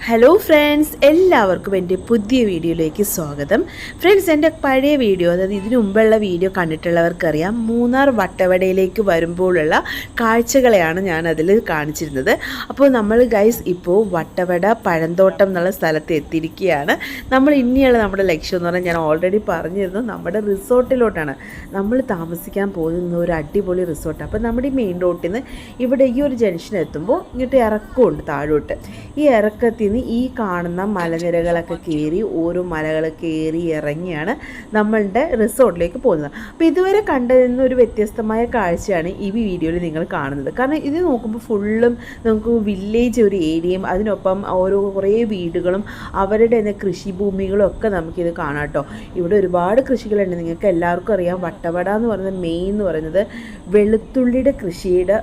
Hello friends, എല്ലാവർക്കും എൻ്റെ പുതിയ വീഡിയോയിലേക്ക് സ്വാഗതം. ഫ്രണ്ട്സ്, എൻ്റെ പഴയ വീഡിയോ, അതായത് ഇതിനു മുമ്പുള്ള വീഡിയോ കണ്ടിട്ടുള്ളവർക്കറിയാം, മൂന്നാർ വട്ടവടയിലേക്ക് വരുമ്പോഴുള്ള കാഴ്ചകളെയാണ് ഞാൻ അതിൽ കാണിച്ചിരുന്നത്. അപ്പോൾ നമ്മൾ ഗൈസ് ഇപ്പോൾ വട്ടവട പഴന്തോട്ടം എന്നുള്ള സ്ഥലത്ത് എത്തിയിരിക്കുകയാണ്. നമ്മൾ ഇനിയുള്ള നമ്മുടെ ലക്ഷ്യം എന്ന് പറഞ്ഞാൽ ഞാൻ ഓൾറെഡി പറഞ്ഞിരുന്നു, നമ്മുടെ റിസോർട്ടിലോട്ടാണ് നമ്മൾ താമസിക്കാൻ പോകുന്ന ഒരു അടിപൊളി റിസോർട്ട്. അപ്പോൾ നമ്മുടെ ഈ മെയിൻ റോട്ടിൽ നിന്ന് ഇവിടെ ഈ ഒരു ജംഗ്ഷൻ എത്തുമ്പോൾ ഇങ്ങോട്ട് ഇറക്കമുണ്ട് താഴോട്ട്. ഈ ഇറക്കത്തിൽ ഈ കാണുന്ന മലനിരകളൊക്കെ കയറി ഓരോ മലകൾ കയറി ഇറങ്ങിയാണ് നമ്മളുടെ റിസോർട്ടിലേക്ക് പോകുന്നത്. അപ്പോൾ ഇതുവരെ കണ്ടതിൽ നിന്നൊരു വ്യത്യസ്തമായ കാഴ്ചയാണ് ഈ വീഡിയോയിൽ നിങ്ങൾ കാണുന്നത്. കാരണം ഇത് നോക്കുമ്പോൾ ഫുള്ളും നമുക്ക് വില്ലേജ് ഒരു ഏരിയയും അതിനൊപ്പം കുറേ വീടുകളും അവരുടെ തന്നെ കൃഷിഭൂമികളും ഒക്കെ നമുക്കിത് കാണാം കേട്ടോ. ഇവിടെ ഒരുപാട് കൃഷികളുണ്ട്. നിങ്ങൾക്ക് എല്ലാവർക്കും അറിയാം, വട്ടവട എന്ന് പറയുന്നത് മെയിൻ എന്ന് പറയുന്നത് വെളുത്തുള്ളിയുടെ കൃഷിയുടെ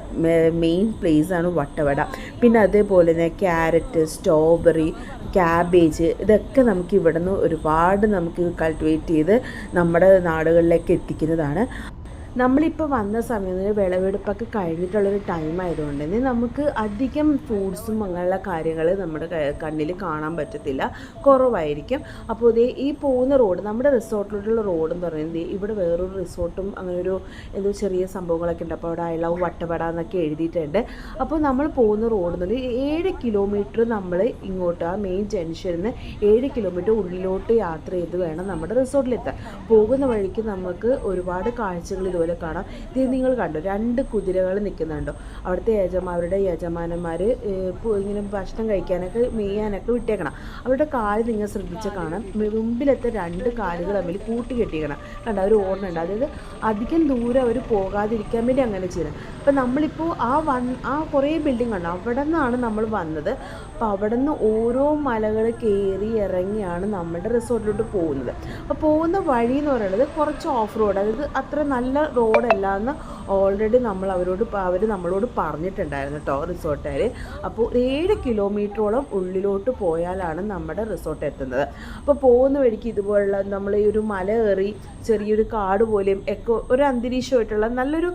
മെയിൻ പ്ലേസാണ് വട്ടവട. പിന്നെ അതേപോലെ തന്നെ ക്യാരറ്റ്, സ്ട്രോബെറി, ക്യാബേജ്, ഇതൊക്കെ നമുക്ക് ഇവിടെ നിന്ന് ഒരുപാട് നമുക്ക് കൾട്ടിവേറ്റ് ചെയ്ത് നമ്മുടെ നാടുകളിലേക്ക് എത്തിക്കുന്നതാണ്. നമ്മളിപ്പോൾ വന്ന സമയത്ത് വിളവെടുപ്പൊക്കെ കഴിഞ്ഞിട്ടുള്ളൊരു ടൈം ആയതുകൊണ്ട് തന്നെ നമുക്ക് അധികം ഫ്രൂട്ട്സും അങ്ങനെയുള്ള കാര്യങ്ങൾ നമ്മുടെ കണ്ണിൽ കാണാൻ പറ്റത്തില്ല, കുറവായിരിക്കും. അപ്പോൾ ഇതേ ഈ പോകുന്ന റോഡ്, നമ്മുടെ റിസോർട്ടിലോട്ടുള്ള റോഡ് എന്ന് പറയുന്നത്, ഇവിടെ വേറൊരു റിസോർട്ടും അങ്ങനെ ഒരു എന്തോ ചെറിയ സംഭവങ്ങളൊക്കെ ഉണ്ട്. അപ്പോൾ അവിടെ ഐ ലവ് വട്ടവട എന്നൊക്കെ എഴുതിയിട്ടുണ്ട്. അപ്പോൾ നമ്മൾ പോകുന്ന റോഡ് എന്ന് പറഞ്ഞാൽ 7 കിലോമീറ്റർ നമ്മൾ ഇങ്ങോട്ട് ആ മെയിൻ ജംഗ്ഷനിൽ നിന്ന് 7 കിലോമീറ്റർ ഉള്ളിലോട്ട് യാത്ര ചെയ്ത് വേണം നമ്മുടെ റിസോർട്ടിലെത്താൻ. പോകുന്ന വഴിക്ക് നമുക്ക് ഒരുപാട് കാഴ്ചകൾ ഇതുപോലെ കാണാം. ഇത് നിങ്ങൾ കണ്ടോ, 2 കുതിരകൾ നിൽക്കുന്നുണ്ടോ. അവിടുത്തെ അവരുടെ യജമാനന്മാർ ഇങ്ങനെ ഭക്ഷണം കഴിക്കാനൊക്കെ മെയ്യാനൊക്കെ വിട്ടേക്കണം. അവരുടെ കാല് നിങ്ങൾ ശ്രദ്ധിച്ച് കാണാം, മുമ്പിലത്തെ 2 കാലുകൾ തമ്മിൽ കൂട്ടി കെട്ടിക്കണം. കണ്ടോ, അവർ ഓടുന്നുണ്ട്. അതായത് അധികം ദൂരം അവർ പോകാതിരിക്കാൻ വേണ്ടി അങ്ങനെ ചെയ്യണം. അപ്പം നമ്മളിപ്പോൾ ആ കുറേ ബിൽഡിംഗ് കണ്ടോ, അവിടെ നിന്നാണ് നമ്മൾ വന്നത്. അപ്പോൾ അവിടെ നിന്ന് ഓരോ മലകൾ കയറി ഇറങ്ങിയാണ് നമ്മുടെ റിസോർട്ടിലോട്ട് പോകുന്നത്. അപ്പോൾ പോകുന്ന വഴി എന്ന് പറയുന്നത് കുറച്ച് ഓഫ് റോഡ്, അതായത് അത്ര നല്ല റോഡല്ല എന്ന് ഓൾറെഡി അവർ നമ്മളോട് പറഞ്ഞിട്ടുണ്ടായിരുന്നു കേട്ടോ, റിസോർട്ടുകാർ. അപ്പോൾ 7 കിലോമീറ്ററോളം ഉള്ളിലോട്ട് പോയാലാണ് നമ്മുടെ റിസോർട്ട് എത്തുന്നത്. അപ്പോൾ പോകുന്ന വഴിക്ക് ഇതുപോലുള്ള നമ്മൾ ഈ ഒരു മല കയറി ചെറിയൊരു കാട് പോലെയും ഒക്കെ ഒരു അന്തരീക്ഷമായിട്ടുള്ള നല്ലൊരു,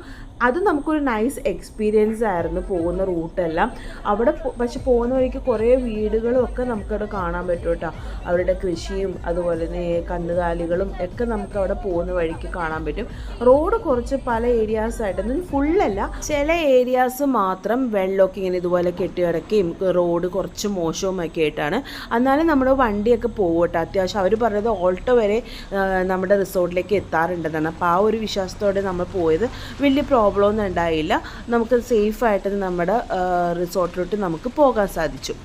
അത് നമുക്കൊരു നൈസ് എക്സ്പീരിയൻസ് ആയിരുന്നു പോകുന്ന റൂട്ടെല്ലാം. അവിടെ പക്ഷെ പോകുന്ന വഴിക്ക് കുറേ വീടുകളും ഒക്കെ നമുക്കവിടെ കാണാൻ പറ്റും കേട്ടോ. അവരുടെ കൃഷിയും അതുപോലെ തന്നെ കന്നുകാലികളും ഒക്കെ നമുക്ക് അവിടെ പോകുന്ന വഴിക്ക് കാണാൻ പറ്റും. റോഡ് കുറച്ച് പല ഏരിയാസ് ആയിട്ടൊന്നും ഫുള്ളല്ല, ചില ഏരിയാസ് മാത്രം വെള്ളമൊക്കെ ഇങ്ങനെ ഇതുപോലെ കെട്ടിക്കിടക്കുകയും റോഡ് കുറച്ച് മോശവുമൊക്കെ ആയിട്ടാണ്. എന്നാലും നമ്മുടെ വണ്ടിയൊക്കെ പോകട്ടെ. അത്യാവശ്യം അവർ പറഞ്ഞത് ഓൾട്ടോ വരെ നമ്മുടെ റിസോർട്ടിലേക്ക് എത്താറുണ്ടെന്നാണ്. അപ്പോൾ ആ ഒരു വിശ്വാസത്തോടെ നമ്മൾ പോയത്. വലിയ പ്രോബ്ലം ഒന്നും ഉണ്ടായില്ല. നമുക്ക് സേഫായിട്ട് നമ്മുടെ റിസോർട്ടിലോട്ട് നമുക്ക് പോകാൻ സാധിച്ചു.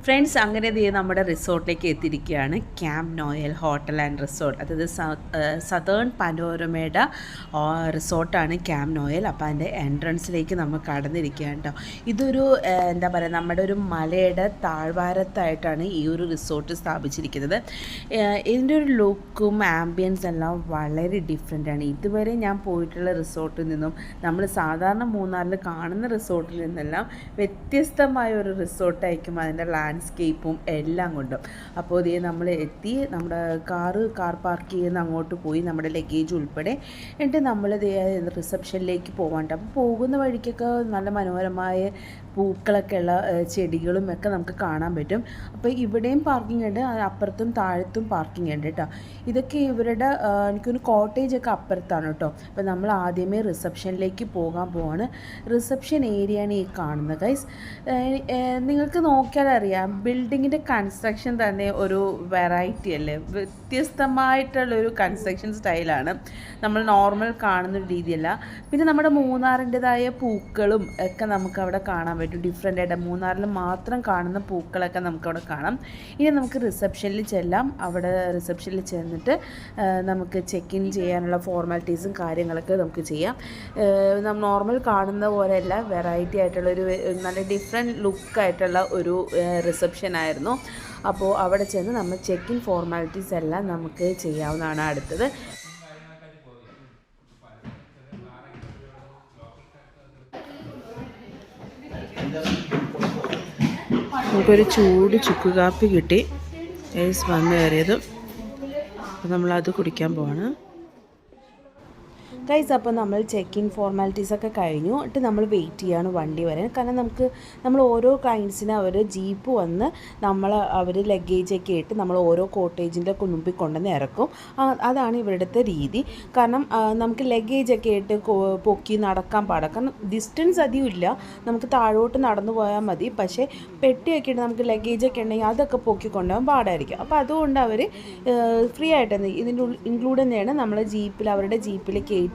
ഫ്രണ്ട്സ്, അങ്ങനെ നമ്മുടെ റിസോർട്ടിലേക്ക് എത്തിയിരിക്കുകയാണ്. Camp Noel hotel and resort, അതായത് സതേൺ പനോരമയുടെ റിസോർട്ടാണ് ക്യാമ്പ് നോയൽ. അപ്പോൾ അതിൻ്റെ എൻട്രൻസിലേക്ക് നമ്മൾ കടന്നിരിക്കുകയാണ് കേട്ടോ. ഇതൊരു എന്താ പറയുക, നമ്മുടെ ഒരു മലയുടെ താഴ്വാരത്തായിട്ടാണ് ഈ ഒരു റിസോർട്ട് സ്ഥാപിച്ചിരിക്കുന്നത്. ഇതിൻ്റെ ഒരു ലുക്കും ആംബിയൻസ് എല്ലാം വളരെ ഡിഫറെൻ്റാണ്. ഇതുവരെ ഞാൻ പോയിട്ടുള്ള റിസോർട്ടിൽ നിന്നും നമ്മൾ സാധാരണ മൂന്നാറിൽ കാണുന്ന റിസോർട്ടിൽ നിന്നെല്ലാം വ്യത്യസ്തമായ ഒരു റിസോർട്ടായിരിക്കും അതിൻ്റെ ലാൻഡ്സ്കേപ്പും എല്ലാം കൊണ്ടും. അപ്പോൾ ഇതേ നമ്മൾ എത്തി, നമ്മുടെ കാർ പാർക്ക് ചെയ്യുന്ന അങ്ങോട്ട് പോയി നമ്മുടെ ലഗേജ് ഉൾപ്പെടെ. എന്നിട്ട് നമ്മൾ റിസപ്ഷനിലേക്ക് പോകാണ്ട്. അപ്പോൾ പോകുന്ന വഴിക്കൊക്കെ നല്ല മനോഹരമായ പൂക്കളൊക്കെ ഉള്ള ചെടികളും ഒക്കെ നമുക്ക് കാണാൻ പറ്റും. അപ്പോൾ ഇവിടെയും പാർക്കിംഗ് ഉണ്ട്, അപ്പുറത്തും താഴത്തും പാർക്കിംഗ് ഉണ്ട് കേട്ടോ. ഇതൊക്കെ ഇവരുടെ എനിക്കൊരു കോട്ടേജൊക്കെ അപ്പുറത്താണ് കേട്ടോ. അപ്പോൾ നമ്മൾ ആദ്യമേ റിസപ്ഷനിലേക്ക് പോവാണ്. റിസപ്ഷൻ ഏരിയയാണ് ഈ കാണുന്നത് ഗൈസ്. നിങ്ങൾക്ക് നോക്കിയാൽ അറിയാം, ബിൽഡിങ്ങിൻ്റെ കൺസ്ട്രക്ഷൻ തന്നെ ഒരു വെറൈറ്റി അല്ലേ, വ്യത്യസ്തമായിട്ടുള്ളൊരു കൺസ്ട്രക്ഷൻ സ്റ്റൈലാണ്. നമ്മൾ നോർമൽ കാണുന്നൊരു രീതിയല്ല. പിന്നെ നമ്മുടെ മൂന്നാറിൻ്റെതായ പൂക്കളും ഒക്കെ നമുക്ക് അവിടെ കാണാൻ പറ്റും. ഡിഫറെൻ്റ് ആയിട്ട് മൂന്നാറിൽ മാത്രം കാണുന്ന പൂക്കളൊക്കെ നമുക്കവിടെ കാണാം. ഇനി നമുക്ക് റിസപ്ഷനിൽ ചെല്ലാം. അവിടെ റിസപ്ഷനിൽ ചെന്നിട്ട് നമുക്ക് ചെക്ക് ഇൻ ചെയ്യാനുള്ള ഫോർമാലിറ്റീസും കാര്യങ്ങളൊക്കെ നമുക്ക് ചെയ്യാം. നോർമൽ കാണുന്ന പോലെയല്ല, വെറൈറ്റി ആയിട്ടുള്ളൊരു നല്ല ഡിഫറെൻറ്റ് ലുക്കായിട്ടുള്ള ഒരു റിസപ്ഷൻ ആയിരുന്നു. അപ്പോൾ അവിടെ ചെന്ന് നമ്മൾ ചെക്ക് ഇൻ ഫോർമാലിറ്റീസ് എല്ലാം നമുക്ക് ചെയ്യാവുന്നതാണ്. അടുത്തത് നമുക്കൊരു ചൂട് ചുക്ക് കാപ്പി കിട്ടി. വന്നു കയറിയതും അപ്പോൾ നമ്മളത് കുടിക്കാൻ പോവാണ്. ഗൈസ്, അപ്പോൾ നമ്മൾ ചെക്ക് ഇൻ ഫോർമാലിറ്റീസൊക്കെ കഴിഞ്ഞു. എന്നിട്ട് നമ്മൾ വെയിറ്റ് ചെയ്യാണ് വണ്ടി വരാൻ. കാരണം നമ്മൾ ഓരോ ക്ലയൻസിന് അവർ ജീപ്പ് വന്ന് അവർ ലഗേജൊക്കെ ഇട്ട് നമ്മൾ ഓരോ കോട്ടേജിൻ്റെ മുമ്പിൽ കൊണ്ടുവന്ന് ഇറക്കും. അതാണ് ഇവിടുത്തെ രീതി. കാരണം നമുക്ക് ലഗേജൊക്കെ ഇട്ട് പൊക്കി നടക്കാൻ പാടാം. കാരണം ഡിസ്റ്റൻസ് അധികം ഇല്ല, നമുക്ക് താഴോട്ട് നടന്നു പോയാൽ മതി. പക്ഷേ പെട്ടിയൊക്കെ ഇട്ട് നമുക്ക് ലഗേജൊക്കെ ഉണ്ടെങ്കിൽ അതൊക്കെ പൊക്കി കൊണ്ടുപോകാൻ പാടായിരിക്കും. അപ്പോൾ അതുകൊണ്ട് അവർ ഫ്രീ ആയിട്ട് ഇതിൻ്റെ ഇൻക്ലൂഡ് തന്നെയാണ് നമ്മൾ അവരുടെ ജീപ്പിൽ കയറ്റി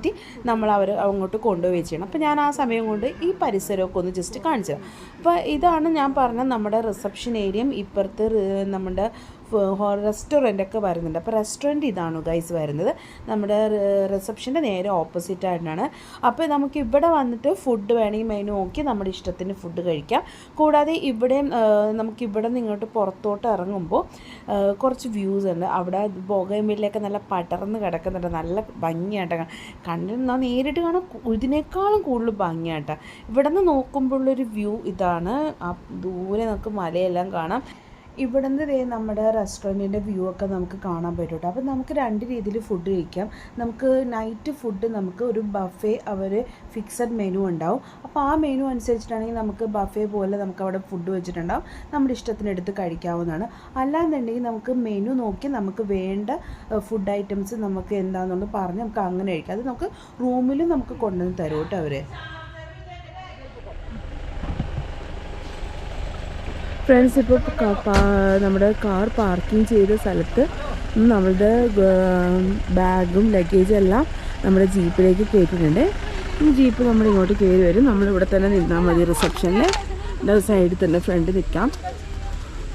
അവർ അങ്ങോട്ട് കൊണ്ടുപോയി ചെയ്യണം. അപ്പോൾ ഞാൻ ആ സമയം കൊണ്ട് ഈ പരിസരമൊക്കെ ഒന്ന് ജസ്റ്റ് കാണിച്ചു തരാം. അപ്പോൾ ഇതാണ് ഞാൻ പറഞ്ഞ നമ്മുടെ റിസപ്ഷൻ ഏരിയയും ഇപ്പുറത്ത് നമ്മുടെ റെസ്റ്റോറൻ്റൊക്കെ വരുന്നുണ്ട്. അപ്പോൾ റെസ്റ്റോറൻറ്റ് ഇതാണ് ഗൈസ് വരുന്നത്, നമ്മുടെ റിസപ്ഷൻ്റെ നേരെ ഓപ്പോസിറ്റ് ആയിട്ടാണ്. അപ്പോൾ നമുക്ക് ഇവിടെ വന്നിട്ട് ഫുഡ് വേണമെങ്കിൽ മെനു നോക്കി നമ്മുടെ ഇഷ്ടത്തിന് ഫുഡ് കഴിക്കാം. കൂടാതെ ഇവിടെയും നമുക്കിവിടെ നിന്ന് ഇങ്ങോട്ട് പുറത്തോട്ട് ഇറങ്ങുമ്പോൾ കുറച്ച് വ്യൂസ് ഉണ്ട്. അവിടെ ബോഗൈൻവില്ലയൊക്കെ നല്ല പടർന്ന് കിടക്കുന്നുണ്ട്, നല്ല ഭംഗിയായിട്ടാണ് കണ്ടിരുന്ന നേരിട്ട് കാണാൻ ഇതിനേക്കാളും കൂടുതൽ ഭംഗിയായിട്ടാണ്. ഇവിടെ നിന്ന് നോക്കുമ്പോഴുള്ളൊരു വ്യൂ ഇതാണ്. ദൂരെ നമുക്ക് മലയെല്ലാം കാണാം. ഇവിടെ നിന്ന് നമ്മുടെ റെസ്റ്റോറൻറ്റിൻ്റെ വ്യൂ ഒക്കെ നമുക്ക് കാണാൻ പറ്റും കേട്ടോ. അപ്പോൾ നമുക്ക് രണ്ട് രീതിയിൽ ഫുഡ് കഴിക്കാം. നമുക്ക് നൈറ്റ് ഫുഡ് നമുക്ക് ഒരു ബഫേ അവർ ഫിക്സഡ് മെനു ഉണ്ടാവും. അപ്പോൾ ആ മെനു അനുസരിച്ചിട്ടാണെങ്കിൽ നമുക്ക് ബഫേ പോലെ നമുക്ക് അവിടെ ഫുഡ് വെച്ചിട്ടുണ്ടാവും, നമ്മുടെ ഇഷ്ടത്തിനെടുത്ത് കഴിക്കാവുന്നതാണ്. അല്ലാന്നുണ്ടെങ്കിൽ നമുക്ക് മെനു നോക്കി നമുക്ക് വേണ്ട ഫുഡ് ഐറ്റംസ് നമുക്ക് എന്താണെന്നുള്ളത് പറഞ്ഞ് നമുക്ക് അങ്ങനെ കഴിക്കാം. അത് നമുക്ക് റൂമിലും നമുക്ക് കൊണ്ടുവന്ന് തരും കേട്ടോ അവർ. ഫ്രണ്ട്സ്, ഇപ്പോൾ നമ്മുടെ കാർ പാർക്കിംഗ് ചെയ്ത സ്ഥലത്ത് നമ്മളുടെ ബാഗും ലഗേജും എല്ലാം നമ്മുടെ ജീപ്പിലേക്ക് കയറ്റിയിട്ടുണ്ട്. ഈ ജീപ്പ് നമ്മൾ ഇങ്ങോട്ട് കയറി വരും. നമ്മളിവിടെ തന്നെ നിന്നാൽ മതി, റിസപ്ഷനിൽ സൈഡിൽ തന്നെ ഫ്രണ്ട് നിൽക്കാം.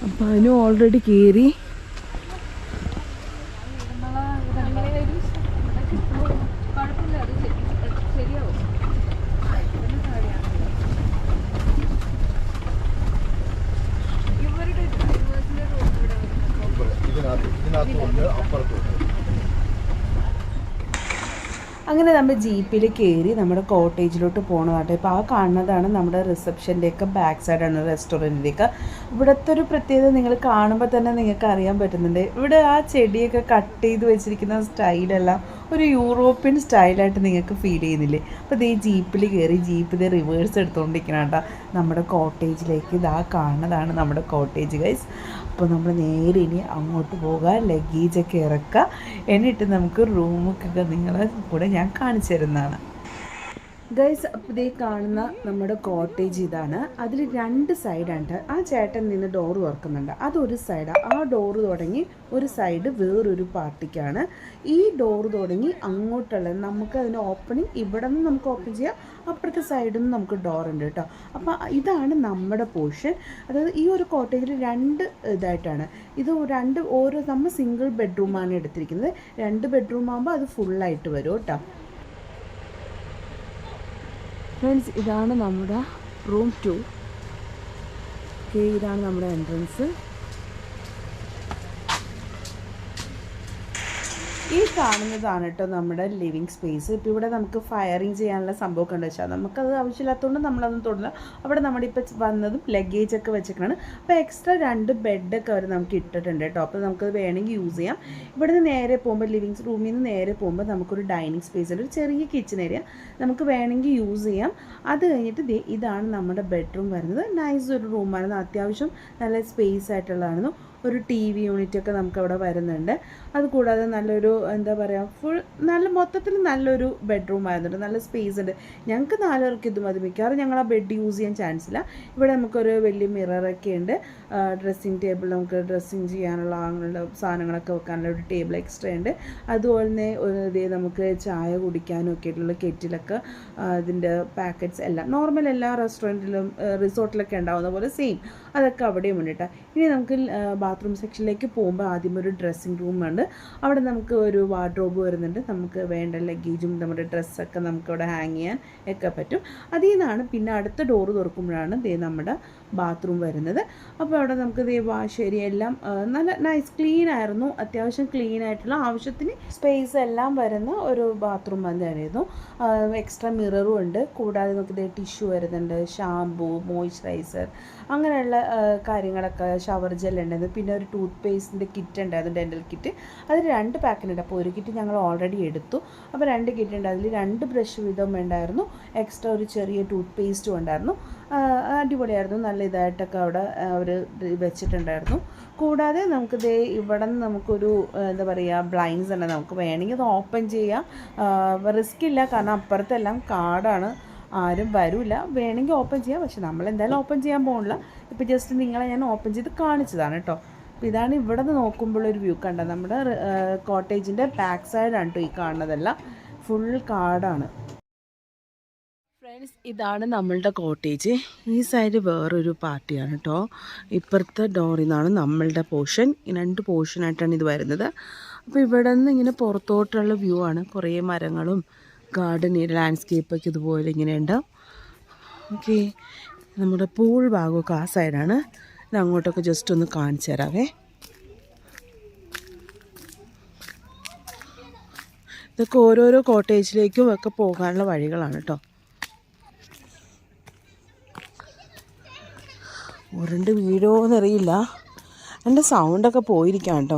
അപ്പോൾ അതിന് ഓൾറെഡി കയറി അങ്ങനെ നമ്മൾ ജീപ്പിൽ കയറി നമ്മുടെ കോട്ടേജിലോട്ട് പോകണതാട്ടോ. ഇപ്പോൾ ആ കാണുന്നതാണ് നമ്മുടെ റിസപ്ഷൻ്റെയൊക്കെ ബാക്ക് സൈഡാണ് റെസ്റ്റോറൻറ്റിൻ്റെയൊക്കെ. ഇവിടുത്തെ ഒരു പ്രത്യേകത നിങ്ങൾ കാണുമ്പോൾ തന്നെ നിങ്ങൾക്ക് അറിയാൻ പറ്റുന്നുണ്ട്. ഇവിടെ ആ ചെടിയൊക്കെ കട്ട് ചെയ്ത് വെച്ചിരിക്കുന്ന സ്റ്റൈലെല്ലാം ഒരു യൂറോപ്യൻ സ്റ്റൈലായിട്ട് നിങ്ങൾക്ക് ഫീൽ ചെയ്യുന്നില്ലേ? അപ്പോൾ ഇതേ ജീപ്പിൽ കയറി ജീപ്പ് ഇതേ റിവേഴ്സ് എടുത്തുകൊണ്ടിരിക്കണം കേട്ടോ നമ്മുടെ കോട്ടേജിലേക്ക്. ഇതാ കാണുന്നതാണ് നമ്മുടെ കോട്ടേജ് ഗൈസ്. അപ്പോൾ നമ്മൾ നേരെ ഇനി അങ്ങോട്ട് പോകുക, ലഗേജൊക്കെ ഇറക്കുക, എന്നിട്ട് നമുക്ക് റൂമൊക്കെ നിങ്ങളെ കൂടെ ഞാൻ കാണിച്ചു തരുന്നതാണ് ഗൈസ്. അപ്പോൾ ഇതേ കാണുന്ന നമ്മുടെ കോട്ടേജ് ഇതാണ്. അതിൽ രണ്ട് സൈഡാണ്. ആ ചേട്ടൻ നിന്ന് ഡോറ് തുറക്കുന്നുണ്ട്, അതൊരു സൈഡാണ്. ആ ഡോറ് തുടങ്ങി ഒരു സൈഡ് വേറൊരു പാർട്ടിക്കാണ്. ഈ ഡോറ് തുടങ്ങി അങ്ങോട്ടുള്ള നമുക്ക് അതിന് ഓപ്പണിങ് ഇവിടെ നിന്ന് നമുക്ക് ഓപ്പൺ ചെയ്യാം, അപ്പുറത്തെ സൈഡിൽ നിന്ന് നമുക്ക് ഡോറുണ്ട് കേട്ടോ. അപ്പോൾ ഇതാണ് നമ്മുടെ പോർഷൻ. അതായത് ഈ ഒരു കോട്ടേജിൽ രണ്ട് ഇതായിട്ടാണ്. ഇത് നമ്മൾ സിംഗിൾ ബെഡ്റൂമാണ് എടുത്തിരിക്കുന്നത്. 2 ബെഡ്റൂം ആകുമ്പോൾ അത് ഫുള്ളായിട്ട് വരും കേട്ടോ. ഫ്രണ്ട്സ്, ഇതാണ് നമ്മുടെ റൂം 2. ഇതാണ് നമ്മുടെ എൻട്രൻസ്. ഈ കാണുന്നതാണ് കേട്ടോ നമ്മുടെ ലിവിങ് സ്പേസ്. ഇപ്പോൾ ഇവിടെ നമുക്ക് ഫയറിങ് ചെയ്യാനുള്ള സംഭവമൊക്കെ ഉണ്ട് വെച്ചാൽ നമുക്കത് ആവശ്യമില്ലാത്തതുകൊണ്ട് നമ്മളതൊന്നും തൊടില്ല. അവിടെ നമ്മുടെ ഇപ്പോൾ വന്നതും ലഗേജൊക്കെ വെച്ചിട്ടാണ്. അപ്പോൾ എക്സ്ട്രാ 2 ബെഡൊക്കെ അവർ നമുക്ക് ഇട്ടിട്ടുണ്ട് കേട്ടോ. അപ്പോൾ നമുക്കത് വേണമെങ്കിൽ യൂസ് ചെയ്യാം. ഇവിടെ നിന്ന് നേരെ പോകുമ്പോൾ ലിവിങ് റൂമിൽ നിന്ന് നേരെ പോകുമ്പോൾ നമുക്കൊരു ഡൈനിങ് സ്പേസ് ഉണ്ട്, ഒരു ചെറിയ കിച്ചൺ ഏരിയ നമുക്ക് വേണമെങ്കിൽ യൂസ് ചെയ്യാം. അത് കഴിഞ്ഞിട്ട് ഇതാണ് നമ്മുടെ ബെഡ്റൂം വരുന്നത്. നൈസ് ഒരു റൂമായിരുന്നു, അത്യാവശ്യം നല്ല സ്പേസ് ആയിട്ടുള്ളതായിരുന്നു. ഒരു TV യൂണിറ്റൊക്കെ നമുക്കവിടെ വരുന്നുണ്ട്. അതുകൂടാതെ നല്ലൊരു എന്താ പറയുക നല്ല മൊത്തത്തിൽ നല്ലൊരു ബെഡ്റൂം ആയിരുന്നുണ്ട്, നല്ല സ്പേസ് ഉണ്ട്. ഞങ്ങൾക്ക് 4 പേർക്ക് ഇത് മതി. മിക്കവാറും ഞങ്ങൾ ആ ബെഡ് യൂസ് ചെയ്യാൻ ചാൻസ് ഇല്ല. ഇവിടെ നമുക്കൊരു വലിയ മിററൊക്കെ ഉണ്ട്. ഡ്രസ്സിങ് ടേബിൾ, നമുക്ക് ഡ്രസ്സിങ് ചെയ്യാനുള്ള അങ്ങനെയുള്ള സാധനങ്ങളൊക്കെ വെക്കാനുള്ള ഒരു ടേബിൾ എക്സ്ട്രാ ഉണ്ട്. അതുപോലെ തന്നെ നമുക്ക് ചായ കുടിക്കാനും ഒക്കെ ആയിട്ടുള്ള കെറ്റിലൊക്കെ ഇതിൻ്റെ പാക്കറ്റ്സ് എല്ലാം നോർമൽ എല്ലാ റെസ്റ്റോറൻറ്റിലും റിസോർട്ടിലൊക്കെ ഉണ്ടാവുന്ന പോലെ സെയിം അതൊക്കെ അവിടെയും ഉണ്ട് കേട്ടോ. ഇനി നമുക്ക് ബാത്റൂം സെക്ഷനിലേക്ക് പോകുമ്പോൾ ആദ്യം ഒരു ഡ്രസ്സിങ് റൂമുണ്ട്. അവിടെ നമുക്ക് ഒരു വാർഡ്രോബ് വരുന്നുണ്ട്. നമുക്ക് വേണ്ട ലഗേജും നമ്മുടെ ഡ്രസ്സൊക്കെ നമുക്കവിടെ ഹാങ് ചെയ്യാൻ ഒക്കെ പറ്റും. അതിൽ നിന്നാണ് പിന്നെ അടുത്ത ഡോറ് തുറക്കുമ്പോഴാണ് നമ്മുടെ ബാത്റൂം വരുന്നത്. അപ്പോൾ അവിടെ നമുക്ക് വാശേരി എല്ലാം നല്ല നൈസ് ക്ലീൻ ആയിരുന്നു. അത്യാവശ്യം ക്ലീൻ ആയിട്ടുള്ള ആവശ്യത്തിന് സ്പേസ് എല്ലാം വരുന്ന ഒരു ബാത്റൂം തന്നെയായിരുന്നു. എക്സ്ട്രാ മിററും ഉണ്ട്. കൂടാതെ നമുക്ക് ടിഷ്യൂ വരുന്നുണ്ട്, ഷാമ്പൂ, മോയ്സ്ചറൈസർ, അങ്ങനെയുള്ള കാര്യങ്ങളൊക്കെ, ഷവർ ജെൽ ഉണ്ടായിരുന്നു. പിന്നെ ഒരു ടൂത്ത് പേസ്റ്റിൻ്റെ കിറ്റ് ഉണ്ടായിരുന്നു, ഡെൻ്റൽ കിറ്റ്. അതിൽ 2 പാക്കിനുണ്ട്. അപ്പോൾ ഒരു കിറ്റ് ഞങ്ങൾ ഓൾറെഡി എടുത്തു. അപ്പോൾ 2 കിറ്റ് ഉണ്ട്. അതിൽ 2 ബ്രഷ് വീതം ഉണ്ടായിരുന്നു. എക്സ്ട്രാ ഒരു ചെറിയ ടൂത്ത് പേസ്റ്റും ഉണ്ടായിരുന്നു. അടിപൊളിയായിരുന്നു. നല്ല ഇതായിട്ടൊക്കെ അവിടെ അവർ വെച്ചിട്ടുണ്ടായിരുന്നു. കൂടാതെ നമുക്ക് ഇവിടെ നിന്ന് നമുക്കൊരു എന്താ പറയുക, ബ്ലൈൻഡ്സ് തന്നെ നമുക്ക് വേണമെങ്കിൽ അത് ഓപ്പൺ ചെയ്യാം. റിസ്ക് ഇല്ല, കാരണം അപ്പുറത്തെല്ലാം കാടാണ്, ആരും വരില്ല. വേണമെങ്കിൽ ഓപ്പൺ ചെയ്യാം, പക്ഷെ നമ്മളെന്തായാലും ഓപ്പൺ ചെയ്യാൻ പോകുന്നില്ല. ഇപ്പോൾ ജസ്റ്റ് നിങ്ങളെ ഞാൻ ഓപ്പൺ ചെയ്ത് കാണിച്ചതാണ് കേട്ടോ. അപ്പോൾ ഇതാണ് ഇവിടെ നിന്ന് നോക്കുമ്പോഴൊരു വ്യൂ കണ്ടത്. നമ്മുടെ കോട്ടേജിൻ്റെ ബാക്ക് സൈഡാണ് കേട്ടോ ഈ കാണുന്നതെല്ലാം. ഫുൾ കാടാണ്. ഫ്രണ്ട്സ്, ഇതാണ് നമ്മളുടെ കോട്ടേജ്. ഈ സൈഡ് വേറൊരു പാർട്ടിയാണ് കേട്ടോ. ഇപ്പുറത്തെ ഡോറിൽ നിന്നാണ് നമ്മളുടെ പോർഷൻ. 2 പോർഷനായിട്ടാണ് ഇത് വരുന്നത്. അപ്പോൾ ഇവിടെ നിന്ന് ഇങ്ങനെ പുറത്തോട്ടുള്ള വ്യൂ ആണ്. കുറേ മരങ്ങളും ഗാർഡൻ ലാൻഡ്സ്കേപ്പൊക്കെ ഇതുപോലെ ഇങ്ങനെയുണ്ട്. ഓക്കെ, നമ്മുടെ പൂൾ ഭാഗമൊക്കെ ആ സൈഡാണ്. ഇത് അങ്ങോട്ടൊക്കെ ജസ്റ്റ് ഒന്ന് കാണിച്ചു തരാവേ. ഇതൊക്കെ ഓരോരോ കോട്ടേജിലേക്കും ഒക്കെ പോകാനുള്ള വഴികളാണ് കേട്ടോ. ഉരുണ്ട് വീഴോന്നറിയില്ല. എൻ്റെ സൗണ്ടൊക്കെ പോയിരിക്കാം കേട്ടോ.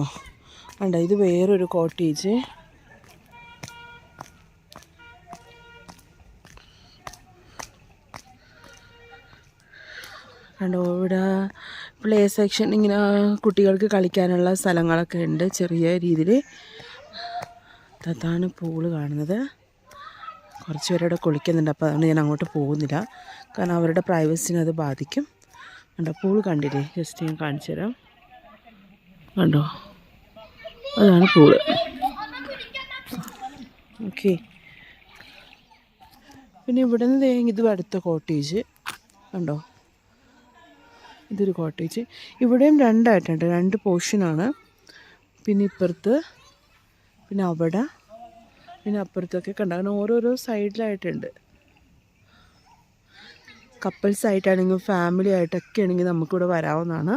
കണ്ടോ, ഇത് വേറൊരു കോട്ടേജ്. കണ്ടോ, ഇവിടെ പ്ലേ സെക്ഷൻ, ഇങ്ങനെ കുട്ടികൾക്ക് കളിക്കാനുള്ള സ്ഥലങ്ങളൊക്കെ ഉണ്ട് ചെറിയ രീതിയിൽ. അതാണ് പൂള് കാണുന്നത്. കുറച്ച് പേരവിടെ കുളിക്കുന്നുണ്ട്. അപ്പോൾ അതുകൊണ്ട് ഞാൻ അങ്ങോട്ട് പോകുന്നില്ല, കാരണം അവരുടെ പ്രൈവസിനെ അത് ബാധിക്കും. കണ്ടോ, പൂള് കണ്ടില്ലേ? ജസ്റ്റ് ഞാൻ കാണിച്ചു തരാം. കണ്ടോ, അതാണ് പൂള്. ഓക്കെ, പിന്നെ ഇവിടെ നിന്ന് ഇത് അടുത്ത കോട്ടേജ് കണ്ടോ. ഇതൊരു കോട്ടേജ്. ഇവിടെയും 2 ആയിട്ടുണ്ട്, 2 പോർഷനാണ്. പിന്നെ ഇപ്പുറത്ത്, പിന്നെ അവിടെ, പിന്നെ അപ്പുറത്തൊക്കെ കണ്ടോ. അങ്ങനെ ഓരോരോ സൈഡിലായിട്ടുണ്ട്. കപ്പിൾസ് ആയിട്ടാണെങ്കിൽ ഫാമിലി ആയിട്ടൊക്കെ ആണെങ്കിൽ നമുക്കിവിടെ വരാവുന്നതാണ്.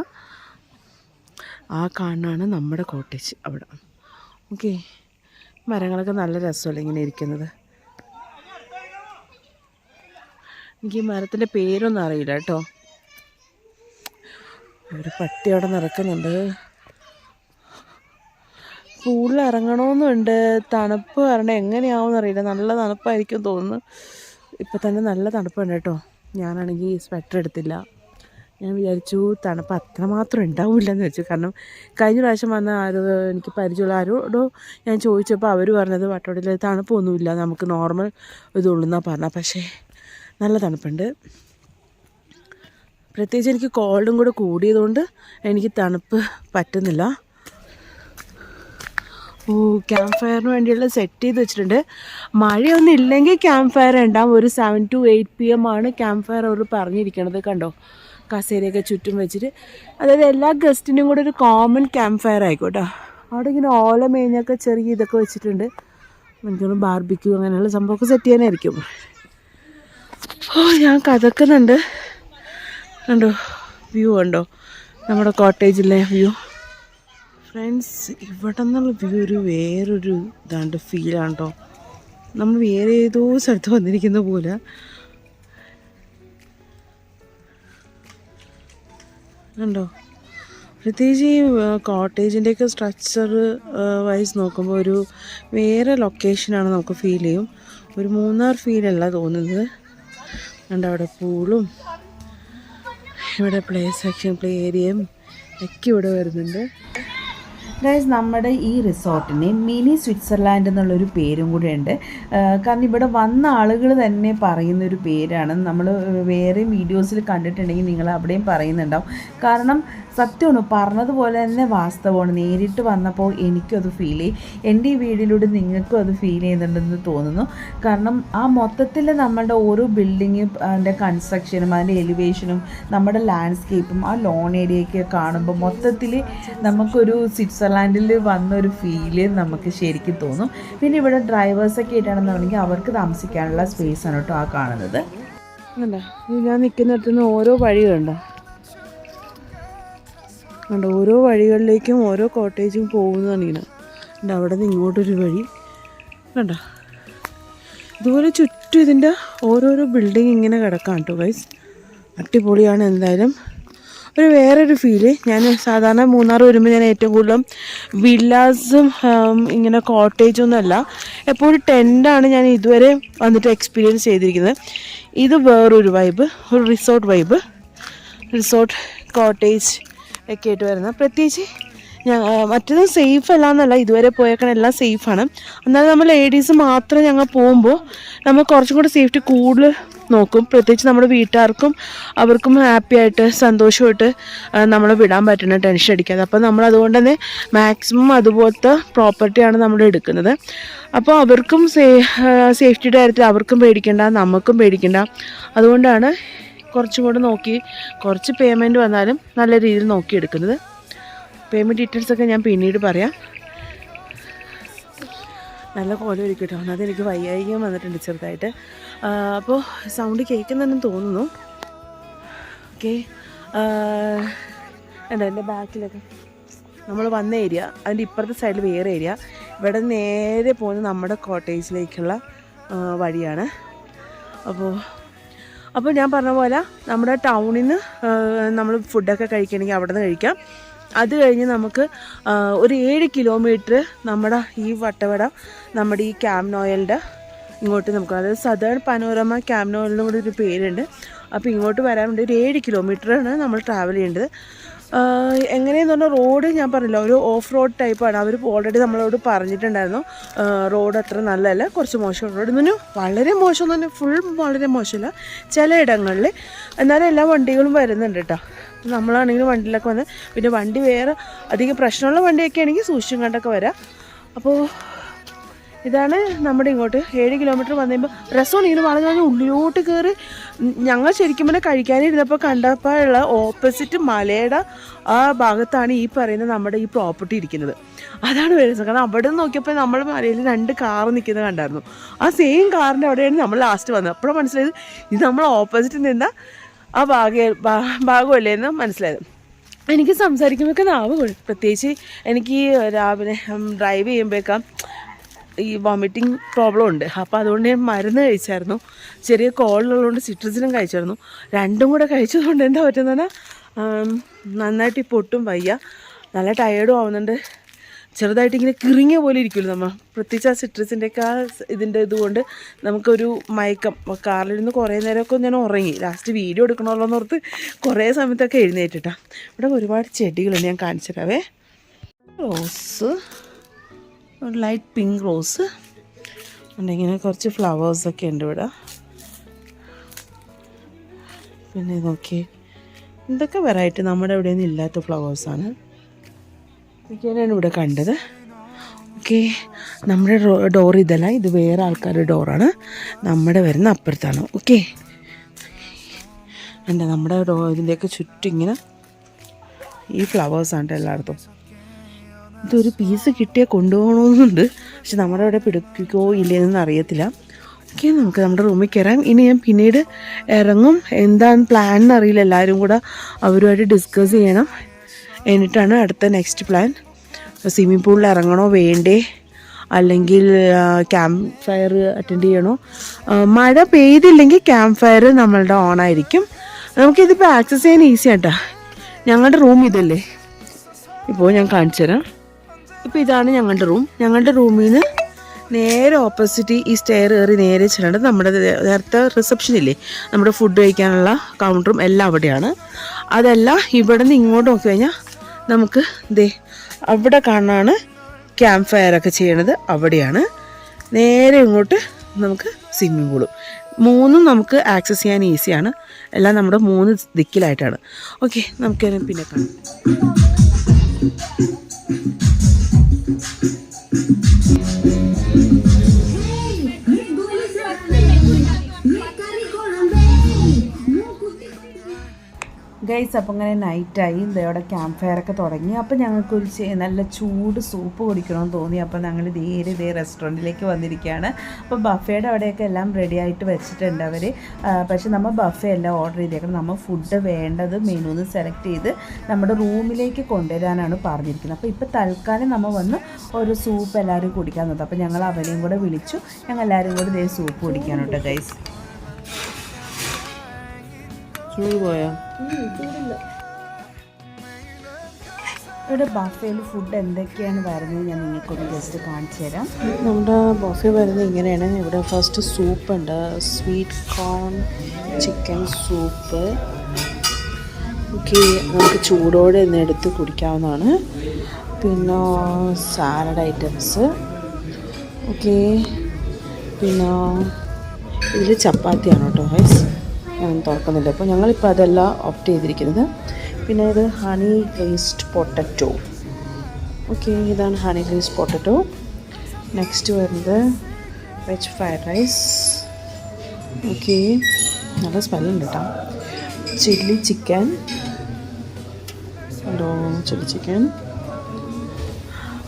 ആ കാണാനാണ് നമ്മുടെ കോട്ടേജ് അവിടെ. ഓക്കെ, മരങ്ങളൊക്കെ നല്ല രസമല്ലേ ഇങ്ങനെ ഇരിക്കുന്നത്. എനിക്ക് ഈ മരത്തിൻ്റെ പേരൊന്നും അറിയില്ല കേട്ടോ. ഒരു പട്ടി അവിടെ നടക്കുന്നുണ്ട്. പൂളിൽ ഇറങ്ങണമെന്നുണ്ട്. തണുപ്പ് കാരണം എങ്ങനെയാവുമെന്നറിയില്ല. നല്ല തണുപ്പായിരിക്കും തോന്നുന്നു. ഇപ്പം തന്നെ നല്ല തണുപ്പുണ്ട് കേട്ടോ. ഞാനാണെങ്കിൽ സ്വെറ്റർ എടുത്തില്ല. ഞാൻ വിചാരിച്ചു തണുപ്പ് അത്രമാത്രം ഉണ്ടാവില്ലെന്ന് വെച്ചു. കാരണം കഴിഞ്ഞ പ്രാവശ്യം വന്ന എനിക്ക് പരിചയമുള്ള ആരോടോ ഞാൻ ചോദിച്ചപ്പോൾ അവർ പറഞ്ഞത് വട്ടവടയിൽ തണുപ്പൊന്നുമില്ല, നമുക്ക് നോർമൽ ഇതുള്ളൂ എന്നാണ് പറഞ്ഞത്. പക്ഷേ നല്ല തണുപ്പുണ്ട്. പ്രത്യേകിച്ച് എനിക്ക് കോൾഡും കൂടെ കൂടിയതുകൊണ്ട് എനിക്ക് തണുപ്പ് പറ്റുന്നില്ല. ക്യാമ്പ് ഫയറിന് വേണ്ടിയുള്ള സെറ്റ് ചെയ്ത് വെച്ചിട്ടുണ്ട്. മഴയൊന്നും ഇല്ലെങ്കിൽ ക്യാമ്പ് ഫയർ ഉണ്ടാവും. ഒരു 7 to 8 PM ആണ് ക്യാമ്പ് ഫയർ അവർ പറഞ്ഞിരിക്കണത്. കണ്ടോ, കസേരയൊക്കെ ചുറ്റും വെച്ചിട്ട്. അതായത് എല്ലാ ഗസ്റ്റിനും കൂടെ ഒരു കോമൺ ക്യാമ്പ് ഫയർ ആയിക്കോട്ടെ. അവിടെ ഇങ്ങനെ ഓല മേഞ്ഞൊക്കെ ചെറിയ ഇതൊക്കെ വെച്ചിട്ടുണ്ട്. എനിക്കൊന്ന് ബാർബിക്യൂ അങ്ങനെയുള്ള സംഭവമൊക്കെ സെറ്റ് ചെയ്യാനായിരിക്കും. ഞാൻ കഥക്കുന്നുണ്ട്. കണ്ടോ, വ്യൂ കണ്ടോ, നമ്മുടെ കോട്ടേജിലെ വ്യൂ. ഫ്രണ്ട്സ്, ഇവിടെ നിന്നുള്ള വ്യൂ വേറൊരു ഇതാണ്ട് ഫീലാണ് കേട്ടോ. നമ്മൾ വേറെ ഏതോ സ്ഥലത്ത് വന്നിരിക്കുന്ന പോലെ. കണ്ടോ, പ്രത്യേകിച്ച് ഈ കോട്ടേജിൻ്റെയൊക്കെ സ്ട്രക്ചർ വൈസ് നോക്കുമ്പോൾ ഒരു വേറെ ലൊക്കേഷനാണ് നമുക്ക് ഫീൽ ചെയ്യും. ഒരു മൂന്നാർ ഫീലല്ല തോന്നുന്നത്. കണ്ടോ, അവിടെ പൂളും ഇവിടെ പ്ലേ സെക്ഷൻ, പ്ലേ ഏരിയയും ഒക്കെ ഇവിടെ വരുന്നുണ്ട്. ഗൈസ്, നമ്മുടെ ഈ റിസോർട്ടിന് മിനി സ്വിറ്റ്സർലാൻഡ് എന്നുള്ളൊരു പേരും കൂടെ ഉണ്ട്. കാരണം ഇവിടെ വന്ന ആളുകൾ തന്നെ പറയുന്നൊരു പേരാണ്. നമ്മൾ വേറെ വീഡിയോസിൽ കണ്ടിട്ടുണ്ടെങ്കിൽ നിങ്ങൾ അവിടെയും പറയുന്നുണ്ടാവും. കാരണം സത്യമാണ്, പറഞ്ഞതുപോലെ തന്നെ വാസ്തവമാണ്. നേരിട്ട് വന്നപ്പോൾ എനിക്കും അത് ഫീൽ ചെയ്യും. എൻ്റെ ഈ വീഡിയോയിലൂടെ നിങ്ങൾക്കും അത് ഫീൽ ചെയ്യുന്നുണ്ടെന്ന് തോന്നുന്നു. കാരണം ആ മൊത്തത്തിൽ നമ്മളുടെ ഓരോ ബിൽഡിങ്ങും അതിൻ്റെ കൺസ്ട്രക്ഷനും അതിൻ്റെ എലിവേഷനും നമ്മുടെ ലാൻഡ്സ്കേപ്പും ആ ലോൺ ഏരിയയൊക്കെ കാണുമ്പോൾ മൊത്തത്തിൽ നമുക്കൊരു സ്വിറ്റ്സർലാൻഡിൽ വന്നൊരു ഫീല് നമുക്ക് ശരിക്കും തോന്നും. പിന്നെ ഇവിടെ ഡ്രൈവേഴ്സൊക്കെ ആയിട്ടാണെന്നുണ്ടെങ്കിൽ അവർക്ക് താമസിക്കാനുള്ള സ്പേസാണ് കേട്ടോ ആ കാണുന്നത്. അല്ല, ഞാൻ നിൽക്കുന്നിടത്തുനിന്ന് ഓരോ വഴിയുണ്ടോ. കണ്ടോ ഓരോ വഴികളിലേക്കും ഓരോ കോട്ടേജും പോകുന്നതാണ് ഇങ്ങനെ. കണ്ടോ അവിടെ നിന്ന് ഇങ്ങോട്ടൊരു വഴി കണ്ടോ. ഇതുപോലെ ചുറ്റും ഇതിൻ്റെ ഓരോരോ ബിൽഡിങ് ഇങ്ങനെ കിടക്കാം കേട്ടോ ഗൈസ്. അടിപൊളിയാണ് എന്തായാലും. വേറൊരു ഫീല്. ഞാൻ സാധാരണ മൂന്നാർ വരുമ്പോൾ ഞാൻ ഏറ്റവും കൂടുതലും വില്ലാസും ഇങ്ങനെ കോട്ടേജൊന്നും അല്ല, എപ്പോഴും ടെൻ്റാണ് ഞാൻ ഇതുവരെ വന്നിട്ട് എക്സ്പീരിയൻസ് ചെയ്തിരിക്കുന്നത്. ഇത് വേറൊരു വൈബ്, ഒരു റിസോർട്ട് കോട്ടേജ് ഒക്കെ ആയിട്ട് വരുന്നത്. പ്രത്യേകിച്ച് മറ്റേത് സേഫ് അല്ല എന്നല്ല, ഇതുവരെ പോയേക്കാൻ എല്ലാം സേഫാണ്. എന്നാലും നമ്മൾ ലേഡീസ് മാത്രം ഞങ്ങൾ പോകുമ്പോൾ നമ്മൾ കുറച്ചും കൂടി സേഫ്റ്റി കൂടുതൽ നോക്കും. പ്രത്യേകിച്ച് നമ്മുടെ വീട്ടുകാർക്കും അവർക്കും ഹാപ്പി ആയിട്ട് സന്തോഷമായിട്ട് നമ്മൾ വിടാൻ പറ്റണം, ടെൻഷൻ അടിക്കാതെ. അപ്പോൾ നമ്മൾ അതുകൊണ്ട് തന്നെ മാക്സിമം അതുപോലത്തെ പ്രോപ്പർട്ടിയാണ് നമ്മൾ എടുക്കുന്നത്. അപ്പോൾ അവർക്കും സേഫ്റ്റിയുടെ കാര്യത്തിൽ അവർക്കും പേടിക്കേണ്ട, നമുക്കും പേടിക്കേണ്ട. അതുകൊണ്ടാണ് കുറച്ചും കൂടെ നോക്കി, കുറച്ച് പേയ്മെൻറ്റ് വന്നാലും നല്ല രീതിയിൽ നോക്കിയെടുക്കുന്നത്. പേയ്മെൻറ്റ് ഡീറ്റെയിൽസൊക്കെ ഞാൻ പിന്നീട് പറയാം. നല്ല കോലം ഒരുക്കിട്ടോ, അതെനിക്ക് വയ്യായികം വന്നിട്ടുണ്ട് ചെറുതായിട്ട്. അപ്പോൾ സൗണ്ട് കേൾക്കുന്നെന്ന് തോന്നുന്നു. ഓക്കെ, ഉണ്ട് എൻ്റെ ബാക്കിലൊക്കെ നമ്മൾ വന്ന ഏരിയ, അതിൻ്റെ ഇപ്പുറത്തെ സൈഡിൽ വേറെ ഏരിയ. ഇവിടെ നേരെ പോകുന്നത് നമ്മുടെ കോട്ടേജിലേക്കുള്ള വഴിയാണ്. അപ്പോൾ ഞാൻ പറഞ്ഞ പോലെ നമ്മുടെ ടൗണിൽ നിന്ന് നമ്മൾ ഫുഡൊക്കെ കഴിക്കണമെങ്കിൽ അവിടെ നിന്ന് കഴിക്കാം. അത് കഴിഞ്ഞ് നമുക്ക് ഒരു 7 കിലോമീറ്റർ നമ്മുടെ ഈ വട്ടവട, നമ്മുടെ ഈ ക്യാമ്പ് നോയലിൻ്റെ ഇങ്ങോട്ട് നമുക്ക്, അതായത് സദേൺ പനോരമ ക്യാമ്പ് നോയലിനും കൂടി ഒരു പേരുണ്ട്. അപ്പോൾ ഇങ്ങോട്ട് വരാൻ വേണ്ടി ഒരു 7 കിലോമീറ്ററാണ് നമ്മൾ ട്രാവൽ ചെയ്യേണ്ടത്. എങ്ങനെയെന്ന് പറഞ്ഞാൽ റോഡ് ഞാൻ പറഞ്ഞില്ല, ഒരു ഓഫ് റോഡ് ടൈപ്പാണ്. അവർ ഓൾറെഡി നമ്മളോട് പറഞ്ഞിട്ടുണ്ടായിരുന്നു റോഡ് അത്ര നല്ലതല്ല, കുറച്ച് മോശം റോഡ്. ഇന്നു വളരെ മോശം എന്ന് പറഞ്ഞാൽ ഫുൾ വളരെ മോശമല്ല, ചില ഇടങ്ങളിൽ. എന്നാലും എല്ലാ വണ്ടികളും വരുന്നുണ്ട് കേട്ടോ. നമ്മളാണെങ്കിലും വണ്ടിയിലൊക്കെ വന്ന്, പിന്നെ വണ്ടി വേറെ അധികം പ്രശ്നമുള്ള വണ്ടിയൊക്കെ ആണെങ്കിൽ സൂക്ഷിച്ചും കണ്ടൊക്കെ വരാം. അപ്പോൾ ഇതാണ് നമ്മുടെ ഇങ്ങോട്ട് 7 കിലോമീറ്റർ വന്നു കഴിയുമ്പോൾ രസമാണ്. ഇങ്ങനെ വളരെ ഉള്ളിലോട്ട് കയറി ഞങ്ങൾ ശരിക്കും പറഞ്ഞാൽ കഴിക്കാനിരുന്നപ്പോൾ കണ്ടപ്പോഴുള്ള ഓപ്പോസിറ്റ് മലയുടെ ആ ഭാഗത്താണ് ഈ പറയുന്ന നമ്മുടെ ഈ പ്രോപ്പർട്ടി ഇരിക്കുന്നത്. അതാണ് വരുന്നത്. കാരണം അവിടെ നിന്ന് നോക്കിയപ്പോൾ നമ്മൾ മലയിൽ 2 കാറ് നിൽക്കുന്നത് കണ്ടായിരുന്നു. ആ സെയിം കാറിൻ്റെ അവിടെയാണ് നമ്മൾ ലാസ്റ്റ് വന്നത്. അപ്പോഴും മനസ്സിലായത് ഇത് നമ്മൾ ഓപ്പോസിറ്റ് നിന്ന ആ ഭാഗമല്ലേ എന്ന് മനസ്സിലായത്. എനിക്ക് സംസാരിക്കുമ്പോഴൊക്കെ നാവ് കൊള്ളും. പ്രത്യേകിച്ച് എനിക്ക് രാവിലെ ഡ്രൈവ് ചെയ്യുമ്പോഴേക്കാം ഈ വോമിറ്റിംഗ് പ്രോബ്ലം ഉണ്ട്. അപ്പോൾ അതുകൊണ്ട് ഞാൻ മരുന്ന് കഴിച്ചായിരുന്നു. ചെറിയ കോളിലുള്ളതുകൊണ്ട് സിട്രസിനും കഴിച്ചായിരുന്നു. രണ്ടും കൂടെ കഴിച്ചതുകൊണ്ട് എന്താ പറ്റുന്നതെന്ന് നന്നായിട്ട് ഇപ്പോൾ ഒട്ടും വയ്യ, നല്ല ടയേർഡും ആവുന്നുണ്ട്. ചെറുതായിട്ട് ഇങ്ങനെ കിറിങ്ങിയ പോലെ ഇരിക്കുമല്ലോ നമ്മൾ. പ്രത്യേകിച്ച് ആ സിട്രസിൻ്റെയൊക്കെ ആ ഇതിൻ്റെ ഇതുകൊണ്ട് നമുക്കൊരു മയക്കം. കാറിലിരുന്ന് കുറേ നേരമൊക്കെ ഞാൻ ഉറങ്ങി. ലാസ്റ്റ് വീഡിയോ എടുക്കണമല്ലോ എന്നോർത്ത് കുറേ സമയത്തൊക്കെ എഴുന്നേറ്റിട്ടാ. ഇവിടെ ഒരുപാട് ചെടികളുണ്ട്, ഞാൻ കാണിച്ചു തരാവേ. റോസ്, ഒരു ലൈറ്റ് പിങ്ക് റോസ് ഉണ്ട്. ഇങ്ങനെ കുറച്ച് ഫ്ലവേഴ്സൊക്കെ ഉണ്ട് ഇവിടെ. പിന്നെ നോക്കി ഇതൊക്കെ വെറൈറ്റി, നമ്മുടെ ഇവിടെയൊന്നും ഇല്ലാത്ത ഫ്ലവേഴ്സാണ്. ഇതൊക്കെയാണ് ഇവിടെ കണ്ടത്. ഓക്കെ, നമ്മുടെ ഡോർ ഇതല്ല, ഇത് വേറെ ആൾക്കാരുടെ ഡോറാണ്. നമ്മുടെ വരുന്ന അപ്പുറത്താണ്. ഓക്കെ, ഉണ്ട് നമ്മുടെ ഇതിൻ്റെയൊക്കെ ചുറ്റും ഇങ്ങനെ ഈ ഫ്ലവേഴ്സാണ് എല്ലായിടത്തും. ഇതൊരു പീസ് കിട്ടിയാൽ കൊണ്ടുപോകണമെന്നുണ്ട്, പക്ഷെ നമ്മുടെ അവിടെ പിടിപ്പിക്കോ ഇല്ലയെന്നൊന്നും അറിയത്തില്ല. ഓക്കെ, നമുക്ക് നമ്മുടെ റൂമിൽ കയറാം. ഇനി ഞാൻ പിന്നീട് ഇറങ്ങും. എന്താണ് പ്ലാൻ എന്നറിയില്ല, എല്ലാവരും കൂടെ അവരുമായിട്ട് ഡിസ്കസ് ചെയ്യണം. എന്നിട്ടാണ് അടുത്ത നെക്സ്റ്റ് പ്ലാൻ. സ്വിമ്മിംഗ് പൂളിൽ ഇറങ്ങണോ വേണ്ടേ, അല്ലെങ്കിൽ ക്യാമ്പ് ഫയർ അറ്റൻഡ് ചെയ്യണോ. മഴ പെയ്തില്ലെങ്കിൽ ക്യാമ്പ് ഫയർ നമ്മളുടെ ഓണായിരിക്കും. നമുക്കിതിപ്പോൾ ആക്സസ് ചെയ്യാൻ ഈസി ആട്ടാ. ഞങ്ങളുടെ റൂം ഇതല്ലേ, ഇപ്പോൾ ഞാൻ കാണിച്ചു തരാം. ഇപ്പോൾ ഇതാണ് ഞങ്ങളുടെ റൂം. ഞങ്ങളുടെ റൂമിൽ നിന്ന് നേരെ ഓപ്പോസിറ്റ് ഈ സ്റ്റെയർ കയറി നേരെ ചെല്ലേണ്ടത് നമ്മുടെ നേരത്തെ റിസപ്ഷൻ ഇല്ലേ, നമ്മുടെ ഫുഡ് കഴിക്കാനുള്ള കൗണ്ടറും എല്ലാം അവിടെയാണ്. അതല്ല ഇവിടെ നിന്ന് ഇങ്ങോട്ട് നോക്കി കഴിഞ്ഞാൽ നമുക്ക് അവിടെ കാണാനാണ് ക്യാമ്പ് ഫയറൊക്കെ ചെയ്യണത്, അവിടെയാണ്. നേരെ ഇങ്ങോട്ട് നമുക്ക് സ്വിമ്മിംഗ് പൂളും. മൂന്നും നമുക്ക് ആക്സസ് ചെയ്യാൻ ഈസിയാണ്. എല്ലാം നമ്മുടെ 3 ദിക്കിലായിട്ടാണ്. ഓക്കെ, നമുക്ക് പിന്നെ കാണാം. ഗൈസ് അപ്പോൾ ഇങ്ങനെ നൈറ്റായി ഇതോടെ ക്യാമ്പ് ഫയറൊക്കെ തുടങ്ങി. അപ്പോൾ ഞങ്ങൾക്കൊരു നല്ല ചൂട് സൂപ്പ് കുടിക്കണമെന്ന് തോന്നി. അപ്പോൾ ഞങ്ങൾ ഇതേ റെസ്റ്റോറൻറ്റിലേക്ക് വന്നിരിക്കുകയാണ്. അപ്പോൾ ബഫേയുടെ അവിടെയൊക്കെ എല്ലാം റെഡി ആയിട്ട് വെച്ചിട്ടുണ്ട് അവർ. പക്ഷേ നമ്മൾ ബഫേ എല്ലാം ഓർഡർ ചെയ്തേക്കണം. നമ്മൾ ഫുഡ് വേണ്ടത് മെനുന്ന് സെലക്ട് ചെയ്ത് നമ്മുടെ റൂമിലേക്ക് കൊണ്ടുവരാനാണ് പറഞ്ഞിരിക്കുന്നത്. അപ്പോൾ ഇപ്പോൾ തൽക്കാലം നമ്മൾ വന്ന് ഒരു സൂപ്പ് എല്ലാവരും കുടിക്കാൻ നോക്കും. അപ്പോൾ ഞങ്ങൾ അവനെയും കൂടെ വിളിച്ചു. ഞങ്ങൾ എല്ലാവരും കൂടെ ഇതേ സൂപ്പ് കുടിക്കാൻ കേട്ടോ ഗൈസ്. പോയാ ഇവിടെ ബഫേയിൽ ഫുഡ് എന്തൊക്കെയാണ് വരുന്നത് ഞാൻ നിങ്ങൾക്കൊന്ന് ജസ്റ്റ് കാണിച്ചു തരാം. നമ്മുടെ ബഫേ വരുന്നത് ഇങ്ങനെയാണ്. ഇവിടെ ഫസ്റ്റ് സൂപ്പ് ഉണ്ട്, sweet corn chicken soup. Okay, നമുക്ക് ചൂടോടെ ഒന്ന് എടുത്ത് കുടിക്കാവുന്നതാണ്. പിന്നെ സാലഡ് ഐറ്റംസ്. ഓക്കെ, പിന്നെ ഇതിൽ ചപ്പാത്തിയാണ് കേട്ടോ ഗൈസ്. ഞാൻ തുറക്കുന്നില്ല. അപ്പോൾ ഞങ്ങളിപ്പോൾ അതെല്ലാം ഓപ്റ്റ് ചെയ്തിരിക്കുന്നത്. പിന്നെ ഇത് ഹണി ഗ്ലേസ്ഡ് പൊട്ടറ്റോ. ഓക്കെ, ഇതാണ് ഹണി ഗ്ലേസ്ഡ് പൊട്ടറ്റോ. നെക്സ്റ്റ് വരുന്നത് വെജ് ഫ്രൈഡ് റൈസ്. ഓക്കെ, നല്ല സ്മെല്ലുണ്ട് കേട്ടോ. Chilli chicken. Hello, chilli chicken.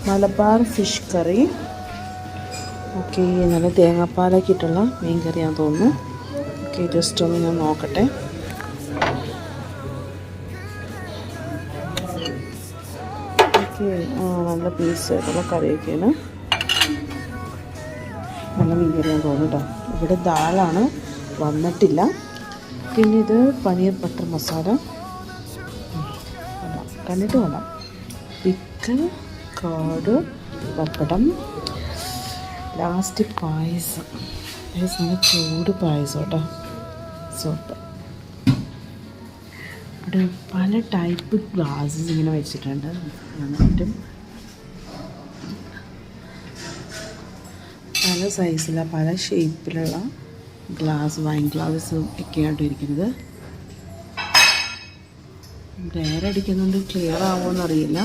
Malabar fish curry. Okay, നല്ല തേങ്ങാപ്പാലൊക്കെ ഇട്ടുള്ള മീൻ കറിയാന്ന് തോന്നുന്നു. ഓക്കെ, ജസ്റ്റ് ഒന്ന് ഞാൻ നോക്കട്ടെ. ഓക്കെ, നല്ല പീസായിട്ടുള്ള കറിയൊക്കെയാണ്. നല്ല മീൻ കറിയാന്ന് തോന്നുന്നു കേട്ടോ. ഇവിടെ ദാളാണ്, വന്നിട്ടില്ല. പിന്നെ ഇത് പനീർ ബട്ടർ മസാല. കണ്ടിട്ട് കൊള്ളാം. പിക്കിൾ, കാട്, പപ്പടം. ലാസ്റ്റ് പായസം. നല്ല ചൂട് പായസം കേട്ടോ. സൂപ്പർ. ഇവിടെ പല ടൈപ്പ് ഗ്ലാസ്സസ് ഇങ്ങനെ വെച്ചിട്ടുണ്ട്. എന്നിട്ടും പല സൈസിലുള്ള പല ഷേപ്പിലുള്ള ഗ്ലാസ്, വൈൻ ഗ്ലാസ്സും ഒക്കെയായിട്ട് ഇരിക്കുന്നത്. എയർ അടിക്കുന്നുണ്ട്, ക്ലിയർ ആവുമെന്നറിയില്ല.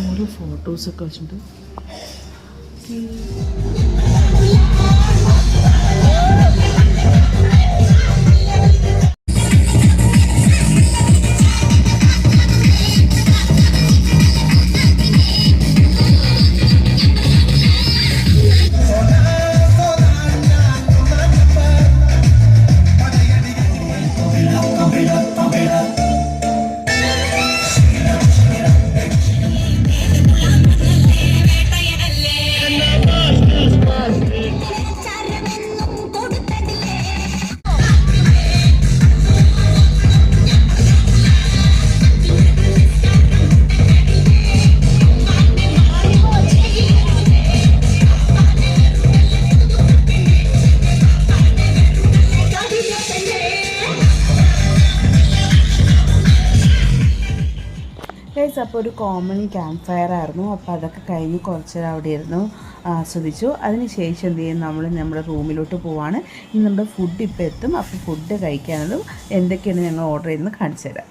ഓരോ ഫോട്ടോസൊക്കെ വെച്ചിട്ടുണ്ട്. അപ്പോൾ ഒരു കോമൺ ക്യാമ്പ് ഫയർ ആയിരുന്നു. അപ്പോൾ അതൊക്കെ കഴിഞ്ഞ് കുറച്ച് നേരം അവിടെ ഇരുന്നു ആസ്വദിച്ചു. അതിനുശേഷം എന്ത് ചെയ്യും, നമ്മുടെ റൂമിലോട്ട് പോവാണ്. ഇനി നമ്മുടെ ഫുഡ് ഇപ്പോൾ എത്തും. അപ്പോൾ ഫുഡ് കഴിക്കാനുള്ളൂ. എന്തൊക്കെയാണ് ഞങ്ങൾ ഓർഡർ ചെയ്യുന്നത് കാണിച്ചു തരാം.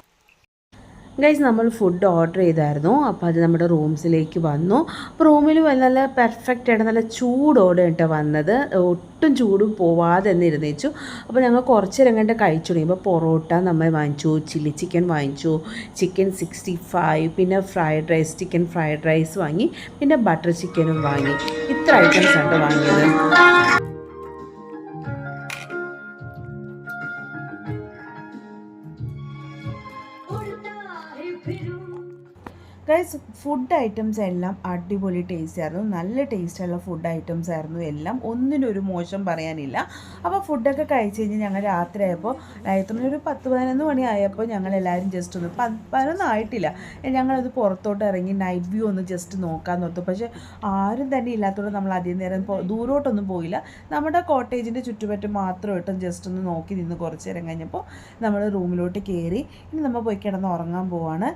ഗൈസ്, നമ്മൾ ഫുഡ് ഓർഡർ ചെയ്തായിരുന്നു. അപ്പോൾ അത് നമ്മുടെ റൂംസിലേക്ക് വന്നു. അപ്പോൾ റൂമിൽ നല്ല പെർഫെക്റ്റായിട്ട് നല്ല ചൂടോടെ കേട്ടോ വന്നത്. ഒട്ടും ചൂട് പോവാതെ തന്നെ ഇരുന്നേച്ചു. അപ്പോൾ ഞങ്ങൾ കുറച്ച് നേരം കണ്ട് കഴിച്ചു തുടങ്ങിയപ്പോൾ പൊറോട്ട നമ്മൾ വാങ്ങിച്ചു, ചില്ലി ചിക്കൻ വാങ്ങിച്ചു, ചിക്കൻ 65, പിന്നെ ചിക്കൻ ഫ്രൈഡ് റൈസ് വാങ്ങി, പിന്നെ ബട്ടർ ചിക്കനും വാങ്ങി. ഇത്ര ഐറ്റംസ് ആണ് വാങ്ങിയത്. ഗൈസ്, ഫുഡ് ഐറ്റംസ് എല്ലാം അടിപൊളി ടേസ്റ്റ് ആയിരുന്നു. നല്ല ടേസ്റ്റുള്ള ഫുഡ് ഐറ്റംസ് ആയിരുന്നു എല്ലാം. ഒന്നിനൊരു മോശം പറയാനില്ല. അപ്പോൾ ഫുഡൊക്കെ കഴിച്ച് കഴിഞ്ഞ് ഞങ്ങൾ രാത്രി ആയപ്പോൾ ഒരു 10-11 മണി ആയപ്പോൾ ഞങ്ങളെല്ലാവരും ജസ്റ്റ് ഒന്ന് 11 ആയിട്ടില്ല, ഞങ്ങളത് പുറത്തോട്ട് ഇറങ്ങി നൈറ്റ് വ്യൂ ഒന്ന് ജസ്റ്റ് നോക്കാൻ നോർത്തു. പക്ഷേ ആരും തന്നെ ഇല്ലാത്തതുകൊണ്ട് നമ്മൾ അധികം നേരം ദൂരോട്ടൊന്നും പോയില്ല. നമ്മുടെ കോട്ടേജിൻ്റെ ചുറ്റുപറ്റും മാത്രമായിട്ടും ജസ്റ്റ് ഒന്ന് നോക്കി നിന്ന് കുറച്ച് നേരം കഴിഞ്ഞപ്പോൾ നമ്മൾ റൂമിലോട്ട് കയറി. ഇനി നമ്മൾ പോയി കിടന്ന് ഉറങ്ങാൻ പോവാണ്.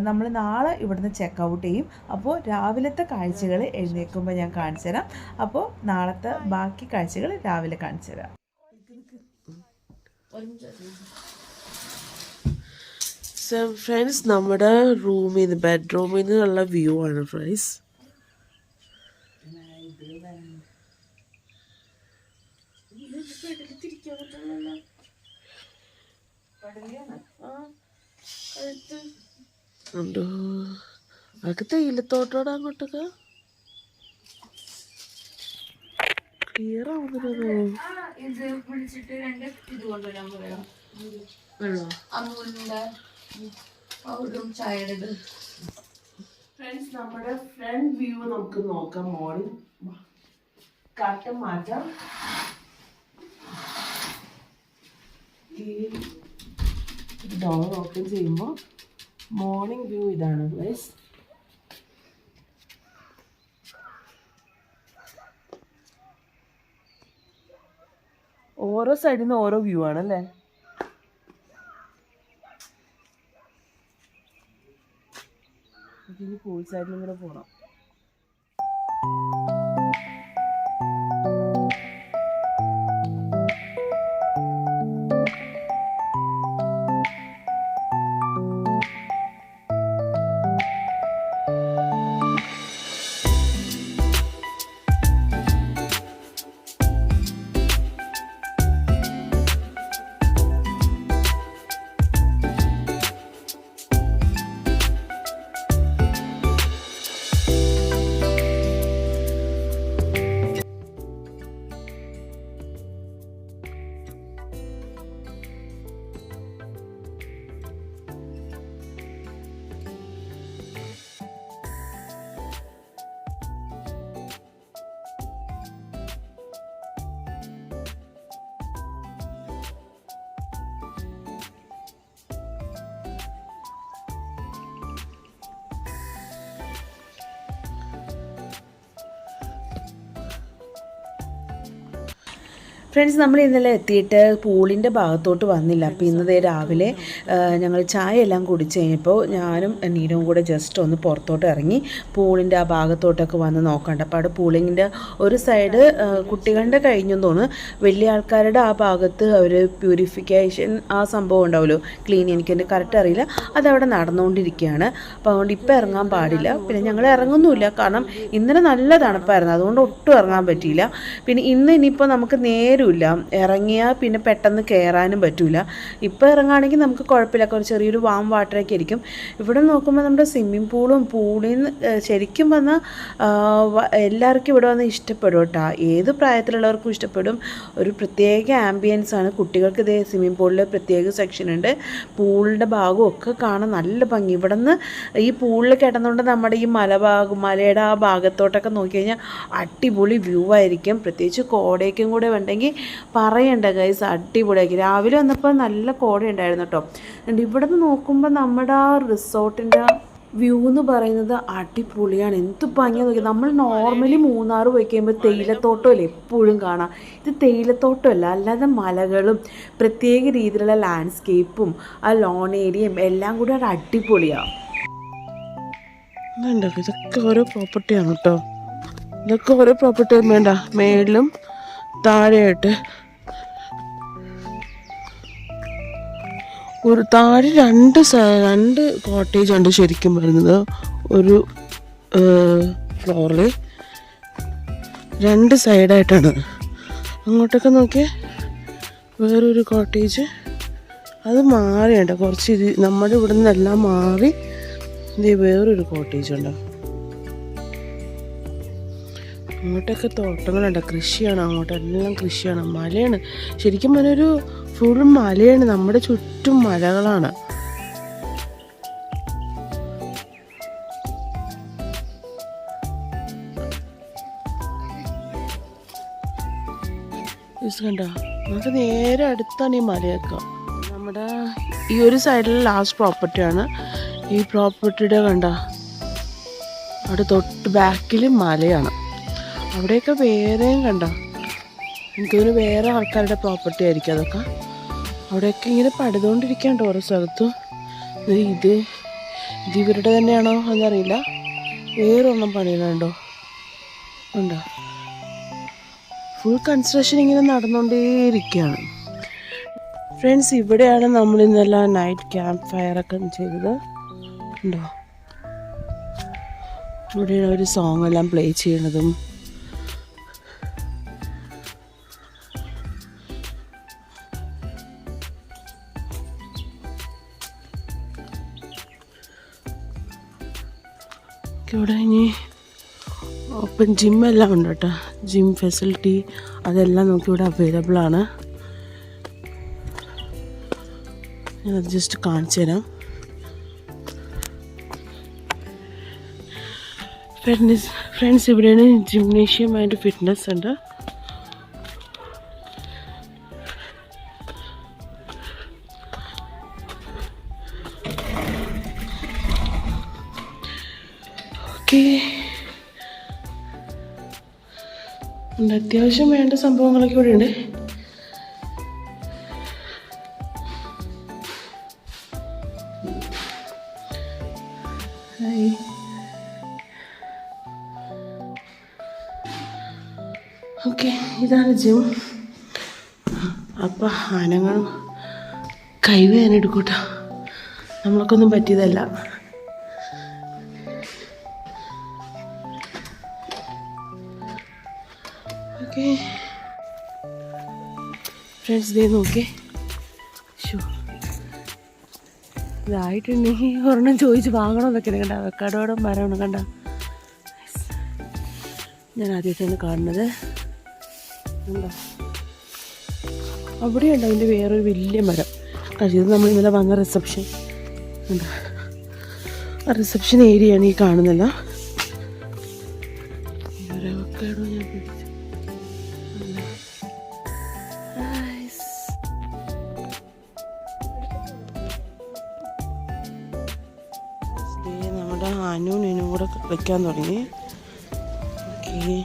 നമ്മൾ നാളെ ഇവിടുന്ന് ചെക്കൗട്ട് ചെയ്യും. അപ്പോൾ രാവിലത്തെ കാഴ്ചകൾ എഴുന്നേൽക്കുമ്പോൾ ഞാൻ കാണിച്ചു തരാം. അപ്പോൾ നാളത്തെ ബാക്കി കാഴ്ചകൾ രാവിലെ കാണിച്ചു തരാം. ഫ്രണ്ട്സ്, നമ്മുടെ റൂമിൽ നിന്ന് ബെഡ്റൂമിൽ നിന്നുള്ള വ്യൂ ആണ് ഫ്രണ്ട്സ്. ഉണ്ടോ അതൊക്കെ തേയിലത്തോട്ടോടെ അങ്ങോട്ടൊക്കെ ക്ലിയർ ആവുന്നില്ലല്ലോ. ഇത് വിളിച്ചിട്ട് 2 ഇത് കൊണ്ടുവരാൻ പറയാം. അമൂലിന്റെ പൗഡറും ചായയുടെ. ഫ്രണ്ട്സ് നമ്മുടെ ഫ്രണ്ട് വ്യൂ നമുക്ക് നോക്കാം. മോർണിംഗ് കാട്ടം മാറ്റാം. ഈ ഡോർ ഓപ്പൺ ചെയ്യുമ്പോൾ മോർണിംഗ് വ്യൂ ഇതാണ് ഗൈസ്. ഓരോ സൈഡിൽ നിന്ന് ഓരോ വ്യൂ ആണല്ലേ. ഇനി പൂൾ സൈഡിലും കൂടെ പോകണം. ഫ്രണ്ട്സ്, നമ്മൾ ഇന്നലെ എത്തിയിട്ട് പൂളിൻ്റെ ഭാഗത്തോട്ട് വന്നില്ല. അപ്പോൾ ഇന്നതേ രാവിലെ ഞങ്ങൾ ചായ എല്ലാം കുടിച്ച് കഴിഞ്ഞപ്പോൾ ഞാനും നീനും കൂടെ ജസ്റ്റ് ഒന്ന് പുറത്തോട്ട് ഇറങ്ങി പൂളിൻ്റെ ആ ഭാഗത്തോട്ടൊക്കെ വന്ന് നോക്കണ്ട. അപ്പോൾ അവിടെ പൂളിങ്ങിൻ്റെ ഒരു സൈഡ് കുട്ടികളുടെ കഴിഞ്ഞെന്ന് തോന്നുന്നു. വലിയ ആൾക്കാരുടെ ആ ഭാഗത്ത് അവർ പ്യൂരിഫിക്കേഷൻ ആ സംഭവം ഉണ്ടാവുമല്ലോ, ക്ലീൻ, എനിക്കെൻ്റെ കറക്റ്റ് അറിയില്ല, അതവിടെ നടന്നുകൊണ്ടിരിക്കുകയാണ്. അപ്പോൾ അതുകൊണ്ട് ഇപ്പോൾ ഇറങ്ങാൻ പാടില്ല. പിന്നെ ഞങ്ങൾ ഇറങ്ങുന്നുമില്ല, കാരണം ഇന്നലെ നല്ല തണുപ്പായിരുന്നു, അതുകൊണ്ട് ഒട്ടും ഇറങ്ങാൻ പറ്റിയില്ല. പിന്നെ ഇനിയിപ്പോൾ നമുക്ക് നേരമില്ല, ഇറങ്ങിയാൽ പിന്നെ പെട്ടെന്ന് കയറാനും പറ്റില്ല. ഇപ്പോൾ ഇറങ്ങുകയാണെങ്കിൽ നമുക്ക് കുഴപ്പമില്ല, കുറച്ച് ചെറിയൊരു വാം വാട്ടറൊക്കെ ആയിരിക്കും. ഇവിടെ നോക്കുമ്പോൾ നമ്മുടെ സ്വിമ്മിംഗ് പൂളിൽ നിന്ന് ശരിക്കും വന്നാൽ എല്ലാവർക്കും ഇവിടെ വന്ന് ഇഷ്ടപ്പെടും കേട്ടോ. ഏത് പ്രായത്തിലുള്ളവർക്കും ഇഷ്ടപ്പെടും. ഒരു പ്രത്യേക ആംബിയൻസ് ആണ്. കുട്ടികൾക്ക് ഇതേ സ്വിമ്മിംഗ് പൂളിൽ പ്രത്യേക സെക്ഷൻ ഉണ്ട്. പൂളിൻ്റെ ഭാഗവും ഒക്കെ കാണാൻ നല്ല ഭംഗി. ഇവിടെ നിന്ന് ഈ പൂളിൽ കിടന്നുകൊണ്ട് നമ്മുടെ ഈ മലയുടെ ആ ഭാഗത്തോട്ടൊക്കെ നോക്കിക്കഴിഞ്ഞാൽ അടിപൊളി വ്യൂ ആയിരിക്കും. പ്രത്യേകിച്ച് കോടയ്ക്കും കൂടെ ഉണ്ടെങ്കിൽ പറയണ്ട ഗൈസ്, അടിപൊളിയായിരിക്കും. രാവിലെ വന്നപ്പോൾ നല്ല കോട ഉണ്ടായിരുന്നു കേട്ടോ. ഇവിടെ നിന്ന് നോക്കുമ്പോൾ നമ്മുടെ ആ റിസോർട്ടിൻ്റെ വ്യൂ എന്ന് പറയുന്നത് അടിപൊളിയാണ്. എന്ത് ഭംഗിയാന്ന് നോക്കി. നമ്മൾ നോർമലി മൂന്നാർ പോയി കഴിയുമ്പോൾ തേയിലത്തോട്ടമല്ലേ എപ്പോഴും കാണാം. ഇത് തേയിലത്തോട്ടമല്ല, അല്ലാതെ മലകളും പ്രത്യേക രീതിയിലുള്ള ലാൻഡ്സ്കേപ്പും ആ ലോൺ ഏരിയയും എല്ലാം കൂടി ഒരു അടിപൊളിയാണ്. ഇതൊക്കെ ഓരോ പ്രോപ്പർട്ടിയാണ് കേട്ടോ. ഇതൊക്കെ ഓരോ പ്രോപ്പർട്ടിയും വേണ്ട, മേളിലും താഴെയായിട്ട് ഒരു താഴെ രണ്ട് കോട്ടേജ് ഉണ്ട് ശരിക്കും വരുന്നത്. ഒരു ഫ്ലോറിൽ 2 സൈഡായിട്ടാണ്. അങ്ങോട്ടൊക്കെ നോക്കിയാൽ വേറൊരു കോട്ടേജ്, അത് മാറിയുണ്ട് കുറച്ച്. ഇത് നമ്മുടെ ഇവിടെ നിന്നെല്ലാം മാറി ഇത് വേറൊരു കോട്ടേജ് ഉണ്ട്. അങ്ങോട്ടൊക്കെ തോട്ടങ്ങളുണ്ട്, കൃഷിയാണ്. അങ്ങോട്ടെല്ലാം കൃഷിയാണ്, മലയാണ്. ശരിക്കും പറഞ്ഞൊരു ഫുൾ മലയാണ്, നമ്മുടെ ചുറ്റും മലകളാണ്. കണ്ടോ, നമുക്ക് നേരെ അടുത്താണ് ഈ മലയൊക്കെ. നമ്മുടെ ഈ ഒരു സൈഡിലെ ലാസ്റ്റ് പ്രോപ്പർട്ടിയാണ്. ഈ പ്രോപ്പർട്ടിയുടെ കണ്ട അവിടെ തൊട്ട് ബാക്കിൽ മലയാണ്. അവിടെയൊക്കെ വേറെയും കണ്ട, എനിക്കൊരു വേറെ ആൾക്കാരുടെ പ്രോപ്പർട്ടി ആയിരിക്കും അതൊക്കെ. അവിടെയൊക്കെ ഇങ്ങനെ പണിതുകൊണ്ടിരിക്കുകയാണ് ഓരോ സ്ഥലത്തും. ഇത് ഇവരുടെ തന്നെയാണോ എന്നറിയില്ല. വേറൊന്നും പണിയുന്നുണ്ടോ ഉണ്ടോ? ഫുൾ കൺസ്ട്രക്ഷൻ ഇങ്ങനെ നടന്നുകൊണ്ടേയിരിക്കുകയാണ്. ഫ്രണ്ട്സ്, ഇവിടെയാണ് നമ്മൾ ഇന്നെല്ലാം നൈറ്റ് ക്യാമ്പ് ഫയറൊക്കെ ചെയ്തത്. ഉണ്ടോ? ഇവിടെയാണ് ഒരു സോങ് എല്ലാം പ്ലേ ചെയ്യണതും. ഇവിടെ ഇനി ഓപ്പൺ ജിമ്മെല്ലാം ഉണ്ട് കേട്ടോ. ജിം ഫെസിലിറ്റി അതെല്ലാം നമുക്കിവിടെ അവൈലബിൾ ആണ്. ഞാനത് ജസ്റ്റ് കാണിച്ചു തരാം. ഫ്രണ്ട്സ് ഇവിടെയാണ് ജിംനേഷ്യം ആൻഡ് ഫിറ്റ്നസ് ഉണ്ട്. ഓക്കെ, അത്യാവശ്യം വേണ്ട സംഭവങ്ങളൊക്കെ ഇവിടെ ഉണ്ട്. ഓക്കെ, ഇതാണ് ജിം. അപ്പം ആനങ്ങൾ കൈവേദന എടുക്കൂട്ടോ, നമ്മൾക്കൊന്നും പറ്റിയതല്ല. ഓക്കെ ഫ്രണ്ട്സ്, ഇതേ നോക്കേ, ഇതായിട്ടുണ്ടെങ്കിൽ ഒരെണ്ണം ചോദിച്ച് വാങ്ങണമെന്നൊക്കെ കണ്ട. അവക്കാടോടെ മരമാണ് കണ്ട. ഞാൻ ആദ്യമായിട്ടാണ് കാണുന്നത്. എന്താ അവിടെയുണ്ട് അതിൻ്റെ വേറൊരു വലിയ മരം. ഇത് നമ്മൾ ഇന്നലെ വന്ന റിസപ്ഷൻ എന്താ ആ റിസപ്ഷൻ ഏരിയയാണ് ഈ കാണുന്നില്ല. അവക്കാടോ ഞാൻ പിടിച്ചു. നമ്മുടെ അനുവിനും കൂടെ വയ്ക്കാൻ തുടങ്ങി. ഓക്കെ,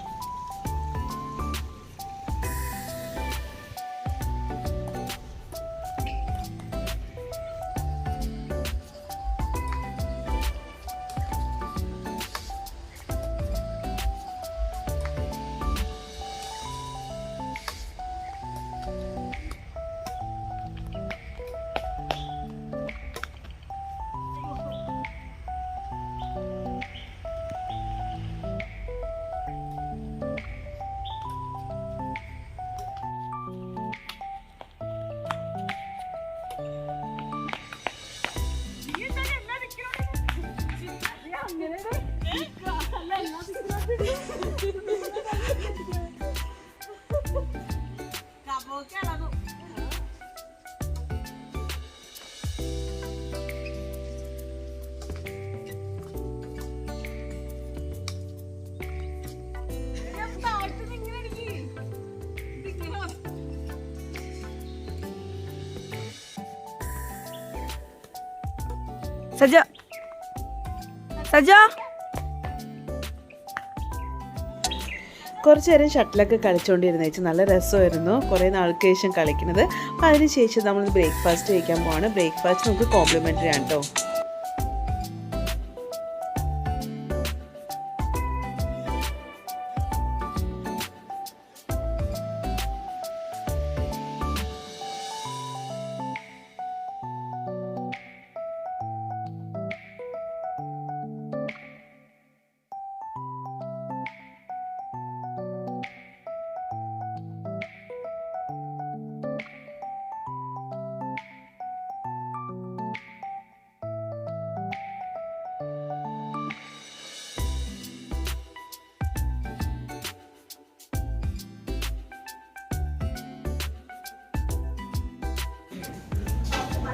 സജ സജ കുറച്ച് നേരം ഷട്ടിലൊക്കെ കളിച്ചുകൊണ്ടിരുന്നേച്ച് നല്ല രസമായിരുന്നു. കുറേ നാൾക്ക് ശേഷം കളിക്കുന്നത്. അപ്പോൾ അതിനുശേഷം നമ്മൾ ബ്രേക്ക്ഫാസ്റ്റ് കഴിക്കാൻ പോവാണ്. ബ്രേക്ക്ഫാസ്റ്റ് നമുക്ക് കോംപ്ലിമെൻ്ററി ആണ് കേട്ടോ.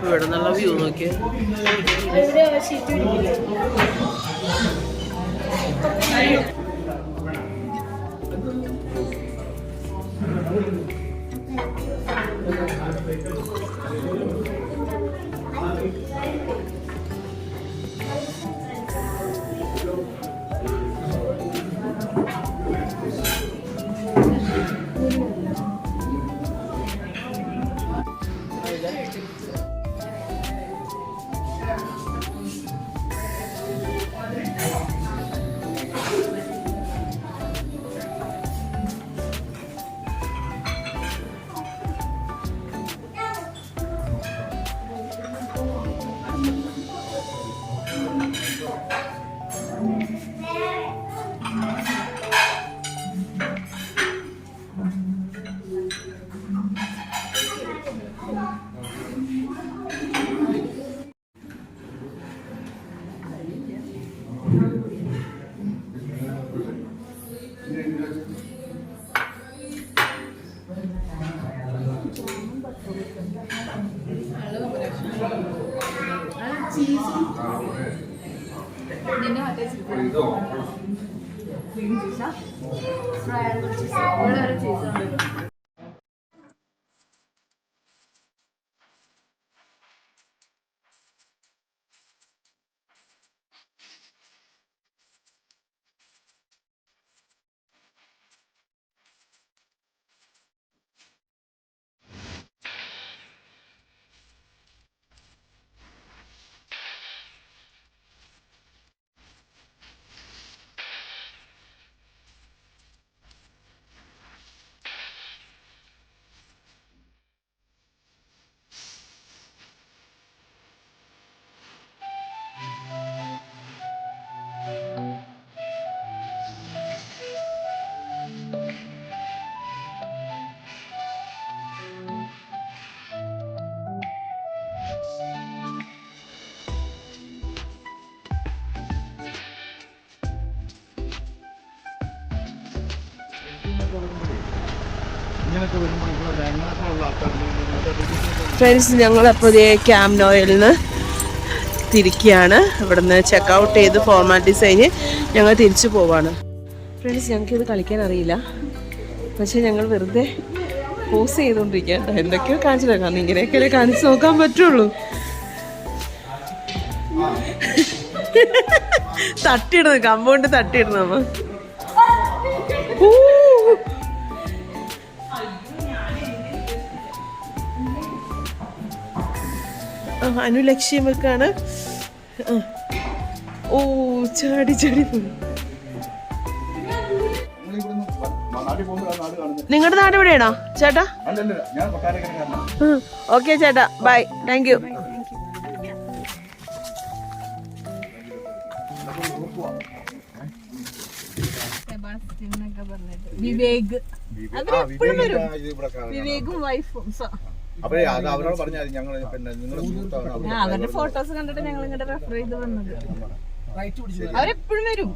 ഇവിടെ നല്ല വ്യൂ നോക്കിയേ. ഇതിന്റെ മറ്റേ ക്രീം ജ്യൂസാ ട്രയാങ്കിൾ ചീസ് ഇവിടെ ഒരു ചീസ് ഉണ്ട്. ഫ്രണ്ട്സ്, ഞങ്ങളപ്പോൾ ക്യാമ്പ് നോയിൽ നിന്ന് തിരിക്കുകയാണ്. ഇവിടുന്ന് ചെക്കൗട്ട് ചെയ്ത് ഫോർമാലിറ്റീസ് കഴിഞ്ഞ് ഞങ്ങൾ തിരിച്ചു പോവാണ്. ഫ്രണ്ട്സ്, ഞങ്ങൾക്കിത് കളിക്കാൻ അറിയില്ല, പക്ഷേ ഞങ്ങൾ വെറുതെ പോസ് ചെയ്തുകൊണ്ടിരിക്കുക കേട്ടോ. എന്തൊക്കെയോ കാണിച്ചില്ല, കാരണം ഇങ്ങനെയൊക്കെ കാണിച്ച് നോക്കാൻ പറ്റുള്ളൂ. തട്ടിയിടുന്നു, കമ്പൗണ്ട് തട്ടിയിടുന്നു അമ്മ. അനു ലക്ഷ്യം വെക്കാണ്. ഓ, ചാടി ചാടി പോയി. നിങ്ങളുടെ നാട് എവിടെയാണോ ചേട്ടാ? ഓക്കെ ചേട്ടാ, ബൈ, താങ്ക് യു. വിവേക് അവരെപ്പോഴും വരും, വിവേകും വൈഫും. അവരുടെ ഫോട്ടോസ് കണ്ടിട്ട് ഞങ്ങൾ ഇങ്ങോട്ട് റെഫർ ചെയ്ത് വന്നത്. അവരെപ്പോഴും വരും,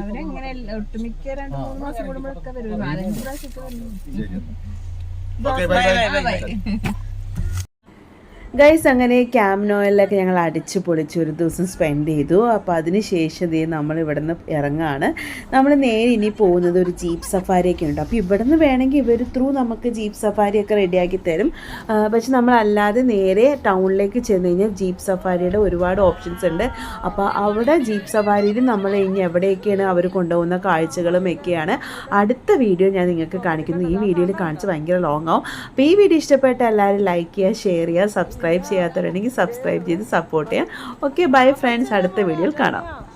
അവരെങ്ങനെ ഒട്ടുമിക്ക 2-3 മാസം കൂടുമ്പോഴൊക്കെ വരും, 4-5 പ്രാവശ്യമൊക്കെ വരും. ഗൈസ്, അങ്ങനെ ക്യാമ്പ് നോയിലൊക്കെ ഞങ്ങൾ അടിച്ച് പൊളിച്ച് ഒരു ദിവസം സ്പെൻഡ് ചെയ്തു. അപ്പോൾ അതിന് ശേഷം നമ്മൾ ഇവിടെ നിന്ന് ഇറങ്ങുകയാണ്. നമ്മൾ നേരെ ഇനി പോകുന്നത് ഒരു ജീപ്പ് സഫാരിയൊക്കെ ഉണ്ട്. അപ്പോൾ ഇവിടെ നിന്ന് വേണമെങ്കിൽ ഇവർ ത്രൂ നമുക്ക് ജീപ്പ് സഫാരിയൊക്കെ റെഡിയാക്കി തരും. പക്ഷെ നമ്മളല്ലാതെ നേരെ ടൗണിലേക്ക് ചെന്ന് കഴിഞ്ഞാൽ ജീപ്പ് സഫാരിയുടെ ഒരുപാട് ഓപ്ഷൻസ് ഉണ്ട്. അപ്പോൾ അവിടെ ജീപ്പ് സഫാരിയിൽ നമ്മൾ ഇനി എവിടെയൊക്കെയാണ് അവർ കൊണ്ടുപോകുന്ന കാഴ്ചകളും ഒക്കെയാണ് അടുത്ത വീഡിയോ ഞാൻ നിങ്ങൾക്ക് കാണിക്കുന്നു. ഈ വീഡിയോയിൽ കാണിച്ച് ഭയങ്കര ലോങ് ആവും. അപ്പോൾ ഈ വീഡിയോ ഇഷ്ടപ്പെട്ട എല്ലാവരും ലൈക്ക് ചെയ്യുക, ഷെയർ ചെയ്യുക, സബ്സ്ക്രൈബ് ചെയ്യാത്തവരുണ്ടെങ്കിൽ സബ്സ്ക്രൈബ് ചെയ്ത് സപ്പോർട്ട് ചെയ്യാം. ഓക്കെ, ബൈ ഫ്രണ്ട്സ്, അടുത്ത വീഡിയോയിൽ കാണാം.